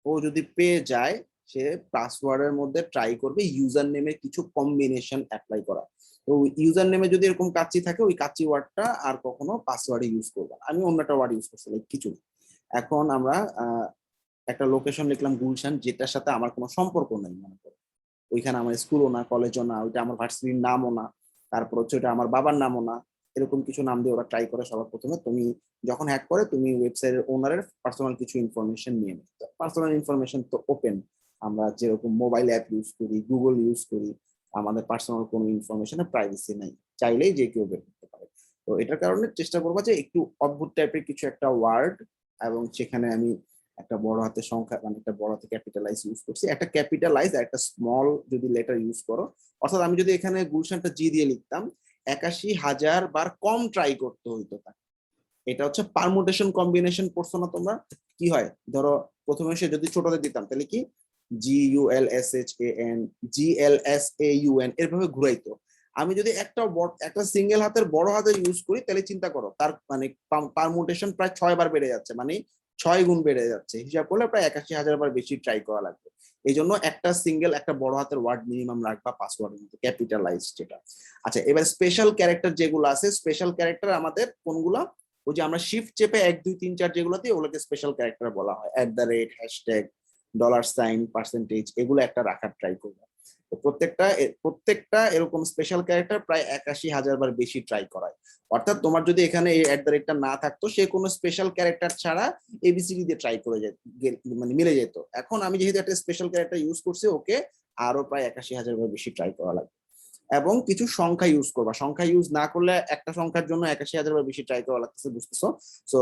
ও যদি পেয়ে যায়, সে পাসওয়ার্ডের মধ্যে ট্রাই করবে ইউজার নেমের কিছু কম্বিনেশন অ্যাপ্লাই করা। তো ইউজার নেমে যদি এরকম কাচ্চি থাকে, ওই কাচ্চি ওয়ার্ডটা আর কখনো পাসওয়ার্ডে ইউজ করবে না। আমি অন্য একটা ওয়ার্ড ইউজ করছি কিছু। এখন আমরা একটা লোকেশন লিখলাম গুলশান, যেটার সাথে আমার কোনো সম্পর্ক নেই, মনে করো ওইখানে আমার স্কুলও না, কলেজও না, ওইটা আমার ভার্সিটির নামও না, তারপর হচ্ছে ওইটা আমার বাবার নামও না, এরকম কিছু নাম দিয়ে ওরা ট্রাই করে। সবার প্রথমে তুমি যখন হ্যাক করে, তুমি ওয়েবসাইটের ওনারের পার্সোনাল কিছু ইনফরমেশন নিয়ে নিই। পার্সোনাল ইনফরমেশন তো ওপেন, আমরা যেরকম মোবাইল অ্যাপ ইউজ করি, গুগল ইউজ করি, আমাদের পার্সোনাল কোনো ইনফরমেশনের প্রাইভেসি নাই, চাইলেই যে কেউ বের করতে পারে। তো এটার কারণে চেষ্টা করবো যে একটু অদ্ভুত টাইপের কিছু একটা ওয়ার্ড, এবং সেখানে আমি একটা বড় হাতের সংখ্যা মানে একটা বড় হাতে ক্যাপিটালাইজ ইউজ করছি, একটা ক্যাপিটালাইজ আর একটা স্মল যদি লেটার ইউজ করো, অর্থাৎ আমি যদি এখানে গুলশানটা জি দিয়ে লিখতাম ৮১,০০০ বার কম ট্রাই করতে হইতো তাকে। এটা হচ্ছে পারমুটেশন কম্বিনেশন পড়ছো না তোমরা, কি হয় ধরো প্রথমে সে যদি ছোটতে দিতাম তাহলে কি GULSHAN GLSAUN এরভাবে ঘুরাইতো। আমি যদি একটা সিঙ্গেল হাতের বড় হাতের ইউজ করি, তাহলে চিন্তা করো তার মানে পারমুটেশন প্রায় 6 বার বেড়ে যাচ্ছে, মানে 6 গুণ বেড়ে যাচ্ছে, হিসাব করলে প্রায় ৮১,০০০ বার বেশি ট্রাই করা লাগবে। এই জন্য একটা সিঙ্গেল একটা বড় হাতের ওয়ার্ড মিনিমাম রাখবা পাসওয়ার্ডের মধ্যে, ক্যাপিটালাইজ যেটা। আচ্ছা, এবার স্পেশাল ক্যারেক্টার যেগুলো আছে, স্পেশাল ক্যারেক্টার আমাদের কোনগুলো, ওই যে আমরা শিফট চেপে 1 2 3 4 যেগুলোতে ওগুলোকে স্পেশাল ক্যারেক্টার বলা হয়, @, $, পার্সেন্টেজ, এগুলো একটা রাখার ট্রাই করবে। তো প্রত্যেকটা এরকম স্পেশাল ক্যারেক্টার প্রায় ৮১,০০০ বার বেশি ট্রাই করায়। অর্থাৎ তোমার যদি এখানে এই @টা না থাকতো, সে কোনো স্পেশাল ক্যারেক্টার ছাড়া ABCD দিয়ে ট্রাই করে মানে মিলে যেত। এখন আমি যেহেতু একটা স্পেশাল ক্যারেক্টার ইউজ করছি, ওকে আরো প্রায় ৮১,০০০ বার বেশি ট্রাই করা লাগবে। এবং কিছু সংখ্যা ইউজ করবা, সংখ্যা ইউজ না করলে একটা সংখ্যার জন্য ৮১,০০০ বার বেশি ট্রাই করা লাগতেছে, বুঝতেছো? সো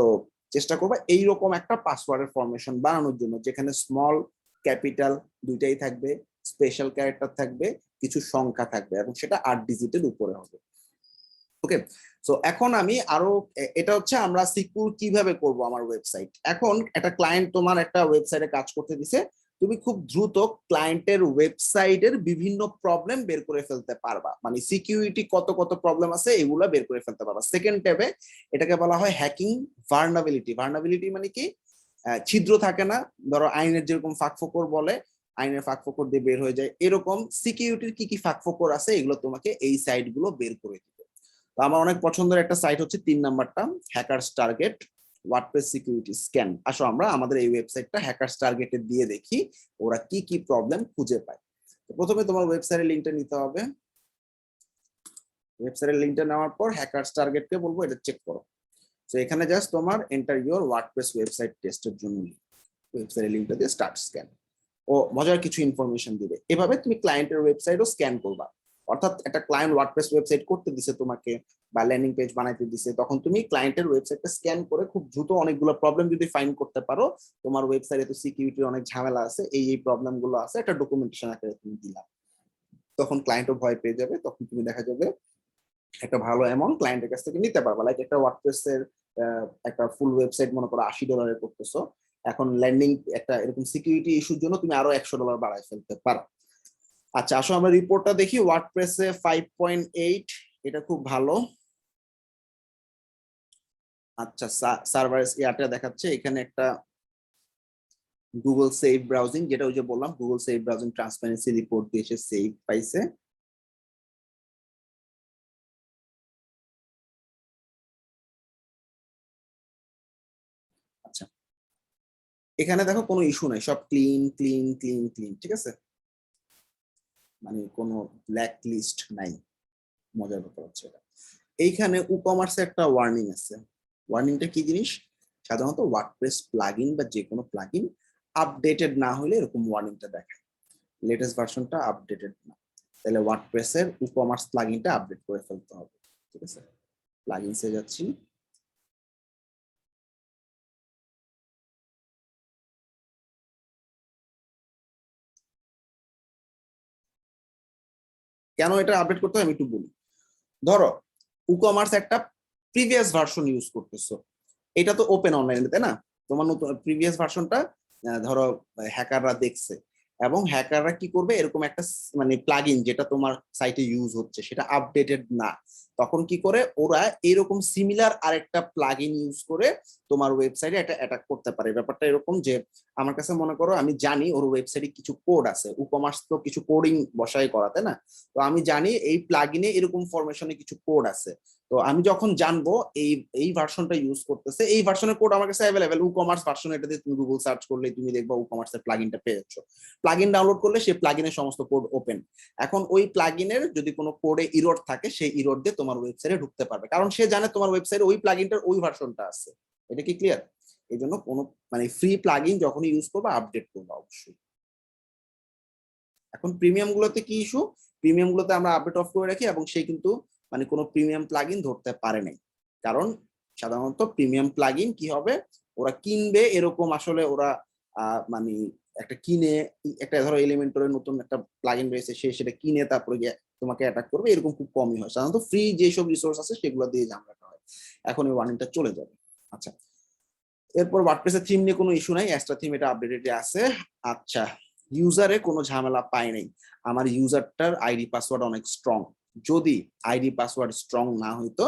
চেষ্টা করবা এইরকম একটা পাসওয়ার্ডের ফরমেশন বানানোর জন্য, যেখানে স্মল ক্যাপিটাল দুইটাই থাকবে, স্পেশাল ক্যারেক্টার থাকবে, কিছু সংখ্যা থাকবে, এবং সেটা 8 ডিজিটের উপরে হবে। ওকে, সো এখন আমি আরো এটা হচ্ছে আমরা সিকিউর কিভাবে করব আমার ওয়েবসাইট। এখন একটা ক্লায়েন্ট তোমার একটা ওয়েবসাইটে কাজ করতে দিছে, তুমি খুব দ্রুত ক্লায়েন্টের ওয়েবসাইটের বিভিন্ন প্রবলেম বের করে ফেলতে পারবা, মানে সিকিউরিটি কত কত প্রবলেম আছে এগুলো বের করে ফেলতে পারবা। সেকেন্ড ট্যাবে এটাকে বলা হয় হ্যাকিং ভালনারেবিলিটি। ভালনারেবিলিটি মানে কি, ছিদ্র থাকে না, ধরো আইনের যেরকম ফাঁকফোকর বলে, আইনের ফাঁকফোকর দিয়ে বের হয়ে যায়, এরকম সিকিউরিটির কি কি ফাঁকফোকর আছে এগুলো তোমাকে এই সাইট গুলো বের করে দিবে। তো আমার অনেক পছন্দের একটা সাইট হচ্ছে 3 নাম্বারটা, hackers target WordPress security scan. আসো আমরা আমাদের এই ওয়েবসাইটটা হ্যাকারস টার্গেটে দিয়ে দেখি ওরা কি কি প্রবলেম খুঁজে পায়। তো প্রথমে তোমার ওয়েবসাইটের লিংকটা নিতে হবে। ওয়েবসাইটের লিংকটা নেওয়ার পর হ্যাকারস টার্গেটকে বলবো এটা চেক করো। তো এখানে জাস্ট তোমার এন্টার ইউর ওয়ার্ডপ্রেস ওয়েবসাইট টেস্টের জন্য ওয়েবসাইটের লিংকটা দিয়ে স্টার্ট স্ক্যান ও মজার কিছু ইনফরমেশন দিবে। এভাবে তুমি ক্লায়েন্টের ওয়েবসাইটও স্ক্যান করবা। অর্থাৎ একটা ক্লায়েন্ট ওয়ার্ডপ্রেস ওয়েবসাইট করতে দিছে তোমাকে বা ল্যান্ডিং পেজ বানাইতে দিছে, তখন তুমি ক্লায়েন্টের ওয়েবসাইটটা স্ক্যান করে খুব দ্রুত অনেকগুলো প্রবলেম যদি ফাইন্ড করতে পারো, তোমার ওয়েবসাইটে তো সিকিউরিটির অনেক ঝামেলা আছে, এই প্রবলেম গুলো আছে, একটা ডকুমেন্টেশন আকারে তুমি দিলা, তখন ক্লায়েন্টও ভয় পেয়ে যাবে। তখন তুমি দেখা যাবে একটা ভালো অ্যামাউন্ট ক্লায়েন্টের কাছ থেকে নিতে পারবা। লাইক একটা ওয়ার্ডপ্রেসের একটা ফুল ওয়েবসাইট মনে করো $80 করতেছো, এখন ল্যান্ডিং একটা এরকম সিকিউরিটি ইস্যুর জন্য তুমি আরো $100 বাড়ায় ফেলতে পারো। আচ্ছা আসো আমরা রিপোর্টটা দেখি। ওয়ার্ডপ্রেসে 5.8, এটা খুব ভালো। আচ্ছা সার্ভার ইয়ারটা দেখাচ্ছে এখানে একটা গুগল সেভ ব্রাউজিং, যেটা ওই যে বললাম Google save browsing transparency report দিয়ে সে সেভ পাইছে। আচ্ছা এখানে দেখো কোনো ইস্যু নাই, সব ক্লিন ক্লিন ক্লিন ক্লিন, ঠিক আছে, মানে কোনো ব্ল্যাক লিস্ট নাই। মজার ব্যাপার হচ্ছে এটা। এইখানে ই-কমার্সে একটা ওয়ার্নিং আছে। ওয়ার্নিংটা কি জিনিস, সাধারণত ওয়ার্ডপ্রেস প্লাগইন বা যে কোনো প্লাগইন আপডেটেড না হলে এরকম ওয়ার্নিংটা দেখায়, লেটেস্ট ভার্সনটা আপডেটেড না, তাহলে ওয়ার্ডপ্রেসের ই-কমার্স প্লাগইনটা আপডেট করে ফেলতে হবে। ঠিক আছে, প্লাগইনসে যাচ্ছি। কেন এটা আপডেট করতে হয় আমি একটু বলি। ধরো ই-কমার্স একটা প্রিভিয়াস ভার্সন ইউজ করতেছো, এটা তো ওপেন অনলাইনে, তাই না? তোমার নতুন প্রিভিয়াস ভার্সনটা ধরো হ্যাকাররা দেখছে, এবং হ্যাকাররা কি করবে, এরকম একটা মানে প্লাগইন যেটা তোমার সাইটে ইউজ হচ্ছে সেটা আপডেটেড না, তখন কি করে ওরা এরকম সিমিলার আরেকটা প্লাগইন ইউজ করে তোমার ওয়েবসাইটে একটা অ্যাটাক করতে পারে। ব্যাপারটা এরকম যে আমার কাছে মনে করো আমি জানি ওর ওয়েবসাইটে কিছু কোড আছে, ই-কমার্স তো কিছু কোডিং বসাই করা, তাই না? তো আমি জানি এই প্লাগইনে এরকম ফরমেশনে কিছু কোড আছে, তো আমি যখন জানবো এই ভার্সনটা ইউজ করতেছে, এই ভার্সনের কোড আমার কাছে অ্যাভেলেবেল, ই-কমার্স ভার্সন, এটা দিয়ে তুমি গুগল সার্চ করলে তুমি দেখবা ই-কমার্সের প্লাগইনটা পেয়ে যাচ্ছ। প্লাগইন ডাউনলোড করলে সেই প্লাগইনের সমস্ত কোড ওপেন। এখন ওই প্লাগইনের যদি কোনো কোডে ইরর থাকে, সেই ইরর দিয়ে তোমার ওয়েবসাইটে ঢুকতে পারবে, কারণ সে জানে তোমার ওয়েবসাইটে ওই প্লাগইনটার ওই ভার্সনটা আছে। এটা কি ক্লিয়ার? এই জন্য কোনো মানে ফ্রি প্লাগইন যখনই ইউজ করবা আপডেট করবা অবশ্যই। এখন প্রিমিয়াম গুলোতে কি ইস্যু, প্রিমিয়াম গুলোতে আমরা আপডেট অফ করে রাখি, এবং সে কিন্তু মানে কোনো প্রিমিয়াম প্লাগইন ধরতে পারে নাই, কারণ সাধারণত প্রিমিয়াম প্লাগইন কি হবে, ওরা কিনবে এরকম, আসলে ওরা মানে একটা কিনে একটা ধরো এলিমেন্টরের নতুন একটা প্লাগইন রয়েছে, সে সেটা কিনে তারপরে গিয়ে তোমাকে অ্যাটাক করবে, এরকম খুব কমই হয়। সাধারণত ফ্রি যেসব রিসোর্স আছে সেগুলো দিয়ে ঝামেলাটা হয়। এখন এই ওয়ার্নিংটা চলে যাবে। আচ্ছা এরপর ওয়ার্ডপ্রেসের থিম নিয়ে কোনো ইস্যু নাই, এক্সট্রা থিম এটা আপডেটেড আছে। আচ্ছা ইউজারে কোনো ঝামেলা পাই নাই, আমার ইউজারটার আইডি পাসওয়ার্ড অনেক স্ট্রং। যদি আইডি পাসওয়ার্ড স্ট্রং না হইতো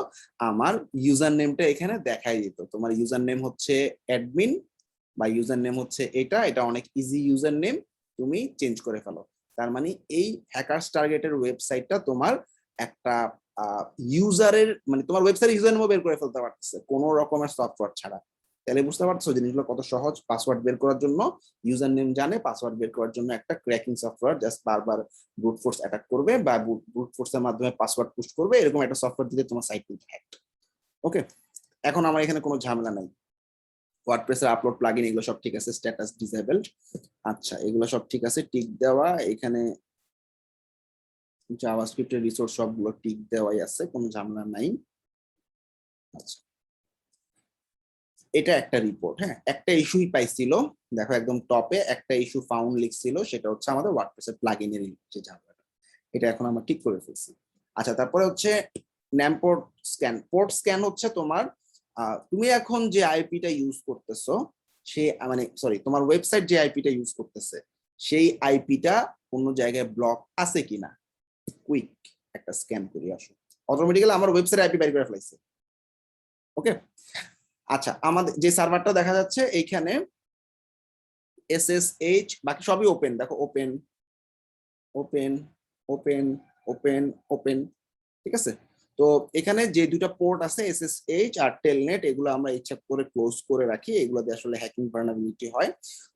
আমার ইউজার নেমটা এখানে দেখাই দিত, তোমার ইউজার নেম হচ্ছে অ্যাডমিন বা ইউজার নেম হচ্ছে এটা অনেক ইজি ইউজার নেম, তুমি চেঞ্জ করে ফেলো। তার মানে এই হ্যাকারস টার্গেটের ওয়েবসাইটটা তোমার একটা ইউজারের মানে তোমার ওয়েবসাইট ইউজার নেমও বের করে ফেলতে পারতেছে কোনো রকমের সফটওয়্যার ছাড়া। তাহলে বুঝতে পারছো জিনিসগুলো কত সহজ। পাসওয়ার্ড বের করার জন্য ইউজার নেম জানে, পাসওয়ার্ড বের করার জন্য একটা ক্র্যাকিং সফটওয়্যার জাস্ট বারবার ব্রুট ফোর্স অ্যাটাক করবে বা ব্রুট ফোর্সের মাধ্যমে পাসওয়ার্ড পুশ করবে, এরকম একটা সফটওয়্যার দিলে তোমার সাইট কিন্তু হ্যাক। ওকে, এখন আমার এখানে কোনো ঝামেলা নাই। ওয়ার্ডপ্রেসের আপলোড প্লাগইন এগুলো সব ঠিক আছে, স্ট্যাটাস ডিসেবলড। আচ্ছা, এগুলো সব ঠিক আছে, টিক দেওয়া। এখানে জাভাস্ক্রিপ্টের রিসোর্স সবগুলো টিক দেওয়াই আছে, কোনো ঝামেলা নাই। আচ্ছা, এটা একটা রিপোর্ট। হ্যাঁ, একটা ইস্যুই পাইছিল, দেখো একদম টপে একটা ইস্যু ফাউন্ড লিখছিল, সেটা হচ্ছে আমাদের ওয়ার্ডপ্রেসের প্লাগইনের যে ঝামেলাটা, এটা এখন আমরা ঠিক করে ফেলছি। আচ্ছা, তারপরে হচ্ছে name port scan. Port scan হচ্ছে তোমার তুমি এখন যে আইপিটা ইউজ করতেছো সে মানে সরি তোমার ওয়েবসাইট যে আইপিটা ইউজ করতেছে সেই আইপিটা অন্য জায়গায় ব্লক আছে কিনা কুইক একটা স্ক্যান করি আসো। অটোমেটিক্যালি আমার ওয়েবসাইট আইপি বের করে ফেলাইছে। ওকে, আচ্ছা, আমাদের যে সার্ভারটা দেখা যাচ্ছে এইখানে SSH বাকি সবই ওপেন, দেখো open open open open open, ঠিক আছে। তো এখানে যে দুটো পোর্ট আছে SSH আর টেলনেট, এগুলো আমরা ইচ্ছা করে ক্লোজ করে রাখি, এগুলো দিয়ে আসলে হ্যাকিং ভালনারেবিলিটি হয়।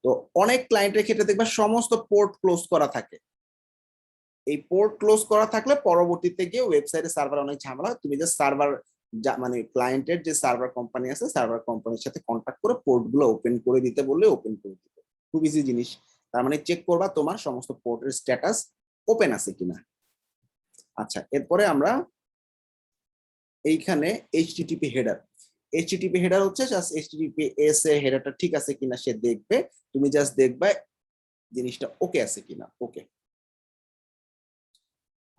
তো অনেক ক্লায়েন্টের ক্ষেত্রে দেখবা সমস্ত পোর্ট ক্লোজ করা থাকে। এই পোর্ট ক্লোজ করা থাকলে পরবর্তীতে গিয়ে ওয়েবসাইটে সার্ভার অনেক ঝামেলা হয়। তুমি যে সার্ভার মানে ক্লায়েন্টের যে সার্ভার কোম্পানি আছে সার্ভার কোম্পানির সাথে কন্ট্যাক্ট করে পোর্ট গুলো ওপেন করে দিতে বললে ওপেন করে দিতে, খুব ইজি জিনিস। তার মানে চেক করবা তোমার সমস্ত পোর্টের স্ট্যাটাস ওপেন আছে কিনা। আচ্ছা, এরপরে আমরা এইখানে HTTP হেডার। HTTP হেডার হচ্ছে জাস্ট HTTPS এর হেডারটা ঠিক আছে কিনা সে দেখবে, তুমি জাস্ট দেখবে জিনিসটা ওকে আছে কিনা। ওকে,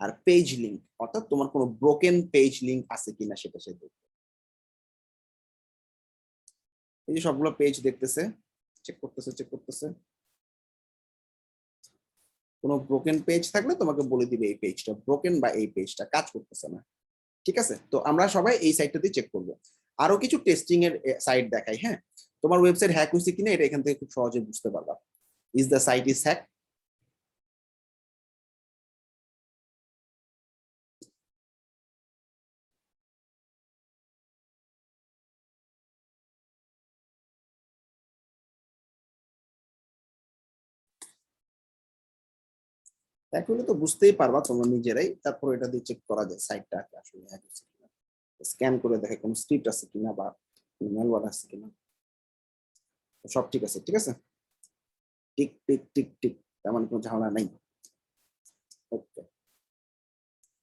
আর পেজ লিংক অর্থাৎ তোমার কোনো ব্রোকেন পেজ লিংক আছে কিনা সেটা সে দেখবে। এই যে সবগুলো পেজ দেখতেছে, চেক করতেছে। কোনো ব্রোকেন পেজ থাকলে তোমাকে বলে দিবে এই পেজটা ব্রোকেন বা এই পেজটা কাজ করতেছে না। ঠিক আছে, তো আমরা সবাই এই সাইটটাতে চেক করব। আরো কিছু টেস্টিং এর সাইট দেখাই। হ্যাঁ, তোমার ওয়েবসাইট হ্যাক হয়েছে কিনা এটা এখান থেকে খুব সহজে বুঝতে পারবা। Is the site is hack. Hack হলে তো বুঝতেই পারবা তোমরা নিজেরাই, তারপর এটা দিয়ে চেক করা যায় সাইটটা আসলে হ্যাক হয়েছে কিনা। স্ক্যান করে দেখে কোনো স্ক্রিপ্ট আছে কিনা বা ম্যালওয়্যার আছে কিনা। সব ঠিক আছে, ঠিক আছে, টিক টিক টিক টিক, তেমন কোনো ঝামেলা নাই। ওকে,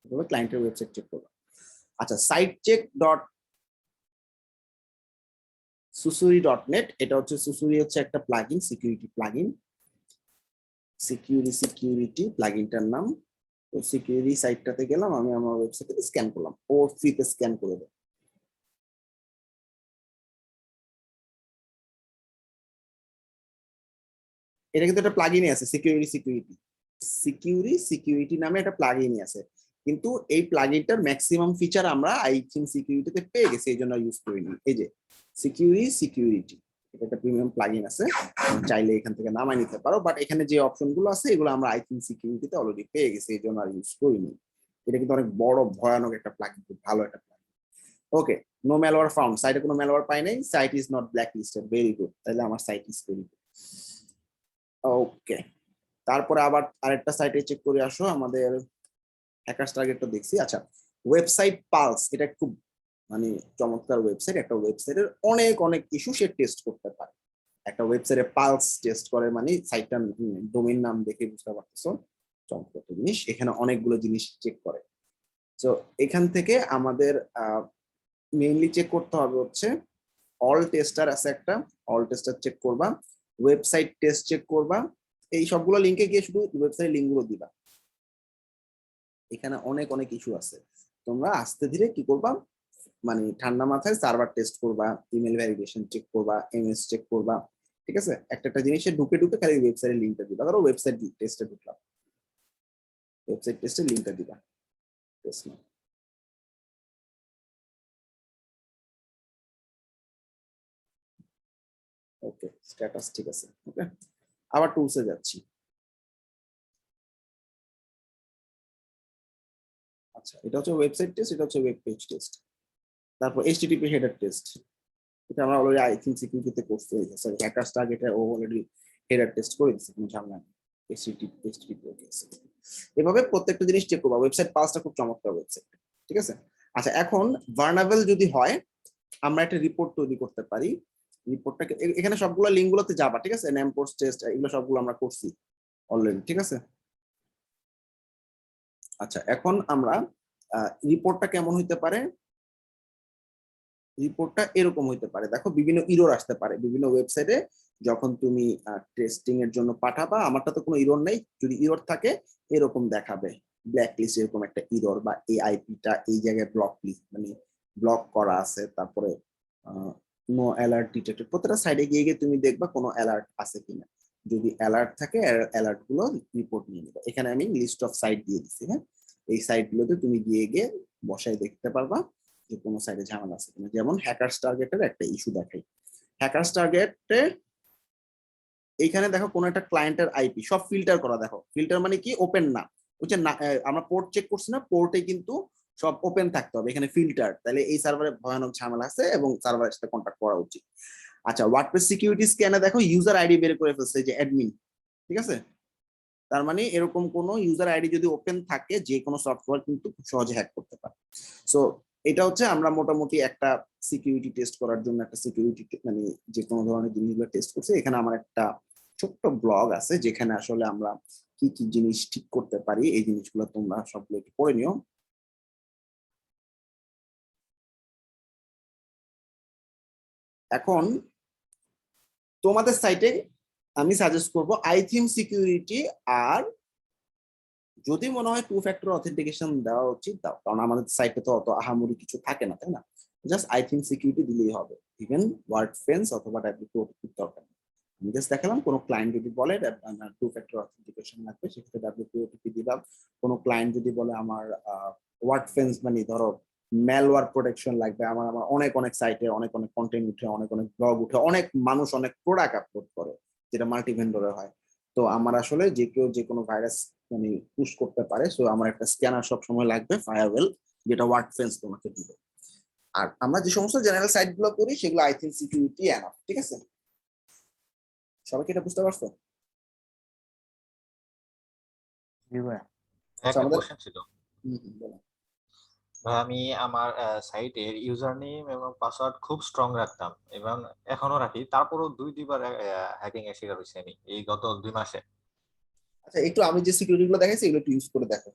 এভাবে ক্লায়েন্টের ওয়েবসাইট চেক করবা। আচ্ছা, সাইট চেক ডট susuri.net, এটা হচ্ছে সুসুরি হচ্ছে একটা প্লাগইন, সিকিউরিটি প্লাগইন, সিকিউরিটি প্লাগইনটার নাম। তো সিকিউরিটি সাইটটাতে গেলাম, আমি আমার ওয়েবসাইটে স্ক্যান করলাম, ও ফ্রিতে স্ক্যান করে দেয়। এটা কিন্তু একটা প্লাগইনই আছে, সিকিউরিটি নামে একটা প্লাগইনই আছে, কিন্তু এই প্লাগইনটার ম্যাক্সিমাম ফিচার আমরা আইথিং সিকিউরিটিতে পেয়ে গেছি, এই জন্য ইউজ করিনি। এই যে সিকিউরিটি, এটা একটা প্রিমিয়াম প্লাগইন আছে, চাইলে এখান থেকে নামাই নিতে পারো, বাট এখানে যে অপশনগুলো আছে এগুলো আমরা আইথিং সিকিউরিটিতে অলরেডি পেয়ে গেছি, এই জন্য আর ইউজ করিনি। এটা কিন্তু অনেক বড় ভয়ানক একটা প্লাগইন, খুব ভালো একটা plugin. Okay, no malware found, সাইটে কোনো ম্যালওয়্যার পাই নাই, site is not blacklisted, very good, তাহলে আমার site is very good. Okay, তারপরে আবার আরেকটা সাইটে চেক করে আসো, আমাদের হ্যাকার্স টার্গেটটা দেখছি। আচ্ছা, ওয়েবসাইট পালস, এটা খুব মানে চমৎকার ওয়েবসাইট। একটা ওয়েবসাইটের অনেক অনেক ইস্যু সে টেস্ট করতে পারে। একটা ওয়েবসাইটে পালস টেস্ট করে মানে সাইটটার ডোমেইন নাম দেখে বুঝতে পারতেছো, চমৎকার জিনিস। এখানে অনেকগুলো জিনিস চেক করে। তো এখান থেকে আমাদের মেইনলি চেক করতে হবে হচ্ছে অল টেস্টার আছে একটা, অল টেস্টার চেক করবা, ওয়েবসাইট টেস্ট চেক করবা, এই সবগুলো লিংকে গিয়ে শুধু ওয়েবসাইট লিংকগুলো দিবা। এখানে অনেক অনেক ইস্যু আছে, তোমরা আস্তে ধীরে কি করবা মানে ঠান্ডা মাথায় সার্ভার টেস্ট করবা, ইমেল ভ্যালিডেশন চেক করবা, এমএস চেক করবা। ঠিক আছে, একটা একটা জিনিসে ঢুকে ঢুকে খালি ওয়েবসাইটের লিংকটা দিবা। ধরো ওয়েবসাইট টেস্টে ঢুকলাম, ওয়েবসাইট টেস্টের লিংকটা দিবা, টেস্ট নাও। ওকে, স্ট্যাটাস ঠিক আছে। ওকে, আবার টুলসে যাচ্ছি। আচ্ছা, এটা হচ্ছে ওয়েবসাইট টেস্ট, এটা হচ্ছে ওয়েব পেজ টেস্ট। তারপর এইচটিটিপি হেডার টেস্ট, এটা আমরা অলরেডি আই থিংক সিকিউরিটিতে করতে হয়েছে, সরি হ্যাকার্স টার্গেটে ও অলরেডি হেডার টেস্ট করে দিচ্ছে, কোনো ঝামেলা নেই। এইচটিটিপি এভাবে প্রত্যেকটা জিনিস চেক করবা। ওয়েবসাইট পাসটা খুব চমৎকার ওয়েবসাইট, ঠিক আছে। আচ্ছা, এখন ভার্নাবেল যদি হয় আমরা একটা রিপোর্ট তৈরি করতে পারি। রিপোর্টটাকে এখানে সবগুলো লিঙ্কগুলোতে যাবা, ঠিক আছে, নেমপোস্ট টেস্ট এগুলো সবগুলো আমরা করছি অলরেডি, ঠিক আছে। আচ্ছা, এখন আমরা রিপোর্টটা কেমন হইতে পারে, রিপোর্টটা এরকম হইতে পারে। দেখো বিভিন্ন ইরর আসতে পারে বিভিন্ন ওয়েবসাইটে যখন তুমি টেস্টিং এর জন্য পাঠাবা। আমারটা তো কোনো ইরর নেই, যদি ইরর থাকে এরকম দেখাবে, ব্ল্যাক লিস্ট এরকম একটা ইরর, বা এই আইপিটা এই জায়গায় ব্লক লিস্ট মানে ব্লক করা আছে, তারপরে নো অ্যালার্ট ডিটেক্টেড। প্রত্যেকটা সাইডে গিয়ে গিয়ে তুমি দেখবা কোনো অ্যালার্ট আছে কিনা, যদি অ্যালার্ট থাকে অ্যালার্ট গুলো রিপোর্ট নিয়ে নেবে। এখানে আমি লিস্ট অফ সাইট দিয়ে দিচ্ছি, হ্যাঁ, এই সাইট গুলোতে তুমি গিয়ে গিয়ে বসায় দেখতে পারবা যে কোনো সাইডে ঝামেলা আছে কিনা। যেমন হ্যাকার্স টার্গেটের একটা ইস্যু দেখাই, হ্যাকার্স টার্গেটে এইখানে দেখো কোন একটা ক্লায়েন্টের আইপি সব ফিল্টার করা, দেখো ফিল্টার মানে কি ওপেন না, হচ্ছে না, আমরা পোর্ট চেক করছি না, পোর্টে কিন্তু সব ওপেন থাকতে হবে, এখানে ফিল্টার, তাহলে এই সার্ভারে ভয়ানক ঝামেলা আছে এবং সার্ভারের সাথে কন্ট্যাক্ট করা উচিত। আচ্ছা, ওয়ার্ডপ্রেস সিকিউরিটি স্ক্যানে দেখো ইউজার আইডি বের করে ফেলছে, যে অ্যাডমিন, ঠিক আছে। তার মানে এরকম কোন ইউজার আইডি যদি ওপেন থাকে যে কোনো সফটওয়্যার কিন্তু খুব সহজে হ্যাক করতে পারে। সো এটা হচ্ছে আমরা মোটামুটি একটা সিকিউরিটি টেস্ট করার জন্য একটা সিকিউরিটি মানে যে কোনো ধরনের জিনিসগুলো টেস্ট করছি। এখানে আমার একটা ছোট্ট ব্লগ আছে যেখানে আসলে আমরা কি কি জিনিস ঠিক করতে পারি, এই জিনিসগুলো তোমরা সবগুলো একটু পড়ে নিও। এখন তোমাদের সাইটে আমি সাজেস্ট করব আইথিম সিকিউরিটি, আর যদি মনে হয় টু ফ্যাক্টর অথেন্টিকেশন দেওয়া উচিত দাও, কারণ আমাদের সাইটে তো অত আহামরি কিছু থাকে না, তাই না। জাস্ট আইথিম সিকিউরিটি দিলেই হবে, ইভেন ওয়ার্ড ফেন্স অথবা ডাব্লিউপিওটিপির দরকার নেই। আমি জাস্ট দেখালাম কোনো ক্লায়েন্ট যদি বলে টু ফ্যাক্টর অথেন্টিকেশন লাগবে সেক্ষেত্রে ডাব্লিউপিওটিপি দিলাম। কোনো ক্লায়েন্ট যদি বলে আমার ওয়ার্ড ফেন্স মানে ধরো ম্যালওয়্যার প্রোটেকশন লাগবে, আমার আমার অনেক অনেক সাইটে অনেক অনেক কন্টেন্ট উঠে, অনেক অনেক ব্লগ উঠে, অনেক মানুষ অনেক প্রোডাক্ট আপলোড করে যেটা মাল্টি ভেন্ডরে হয়, তো আমার আসলে যে কেউ যে কোনো ভাইরাস মানে পুশ করতে পারে, সো আমার একটা স্ক্যানার সব সময় লাগবে, ফায়ারওয়েল, যেটা ওয়ার্ড ফেন্স তোমাকে দিবে। আর আমরা যে সমস্ত জেনারেল সাইট গুলো করি সেগুলো আই থিংক সিকিউরিটি এনাফ, ঠিক আছে। সবাই কি এটা বুঝতে পারছো? জি ভাই। আচ্ছা, একটা আমাদের কোশ্চেন ছিল বলো। ভাই, আমি আমার সাইটের ইউজার নেম এবং পাসওয়ার্ড খুব স্ট্রং রাখতাম এবং এখনো রাখি, তারপরও দুইবার হ্যাকিং এর শিকার হয়েছি আমি এই গত 2 মাসে। আচ্ছা, একটু আমি যে সিকিউরিটি গুলো দেখাইছি এগুলো একটু ইউজ করে দেখো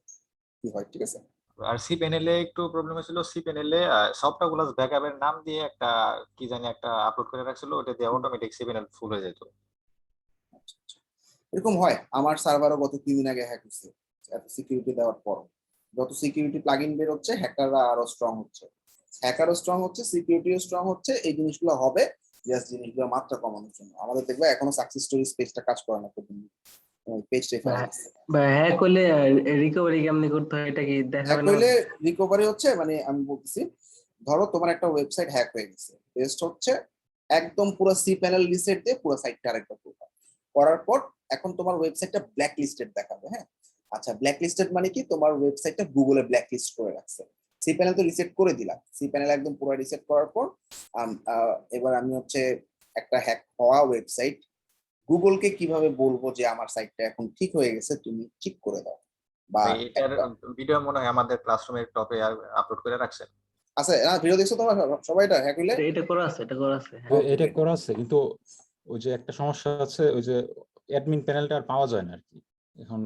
কি হয়, ঠিক আছে। আর সি প্যানেলে একটু প্রবলেম হয়েছিল, সি প্যানেলে সফটওয়্যার গুলো ব্যাকআপের নাম দিয়ে একটা কি জানি একটা আপলোড করে রাখছিল, ওটা দিয়ে অটোমেটিক সি প্যানেল ফুল হয়ে যেত। আচ্ছা, আচ্ছা। এরকম হয়, আমার সার্ভারও গত 3 দিন আগে হ্যাক হয়েছে, এত সিকিউরিটি দেওয়ার পর। যত সিকিউরিটি প্লাগইন বের হচ্ছে হ্যাকাররা আরো স্ট্রং হচ্ছে, হ্যাকারও স্ট্রং হচ্ছে, সিকিউরিটিও স্ট্রং হচ্ছে, এই জিনিসগুলো হবে জাস্ট জিনিসগুলো মাত্রা কমানোর জন্য। আমাদের দেখবে এখনো সাকসেস স্টোরি পেজটা কাজ করে না, পেজটাই ফেলা যাচ্ছে। বা হ্যাক করলে রিকভারি কেমনি করতে হয় এটা কি হ্যাক দেখাবেন হইলে আমাদের? রিকভারি হচ্ছে মানে আমি বলতেছি, ধরো তোমার একটা ওয়েবসাইট হ্যাক হয়ে গেছে, বেস্ট হচ্ছে একদম পুরো সি প্যানেল রিসেট দিয়ে পুরো সাইটটা আরেকবার করবা, করার পর এখন তোমার ওয়েবসাইটটা ব্ল্যাক লিস্টেড দেখাবে, হ্যাঁ। আচ্ছা, ব্ল্যাক লিস্টেড মানে কি, তোমার ওয়েবসাইটটা গুগলে ব্ল্যাক লিস্ট করে রাখছে। সি প্যানেল তো রিসেট করে দিলাম, সি প্যানেল একদম পুরো রিসেট করার পর এবার আমি হচ্ছে একটা হ্যাক হওয়া ওয়েবসাইট গুগলকে কিভাবে বলবো যে আমার সাইটটা এখন ঠিক হয়ে গেছে, তুমি ঠিক করে দাও, বা ভাই, এটার একটা ভিডিও মনে হয় আমাদের ক্লাসরুমের টপে আপলোড করে রাখছেন। আছে না, ভিডিও দেখছো তোমরা সবাই, এটা হ্যাক হইলে এটা করা আছে, এটা করা আছে, হ্যাঁ। Okay, এটা great. করা আছে, কিন্তু ওই যে একটা সমস্যা আছে, ওই যে অ্যাডমিন প্যানেলটা আর পাওয়া যায় না আর কি। এখন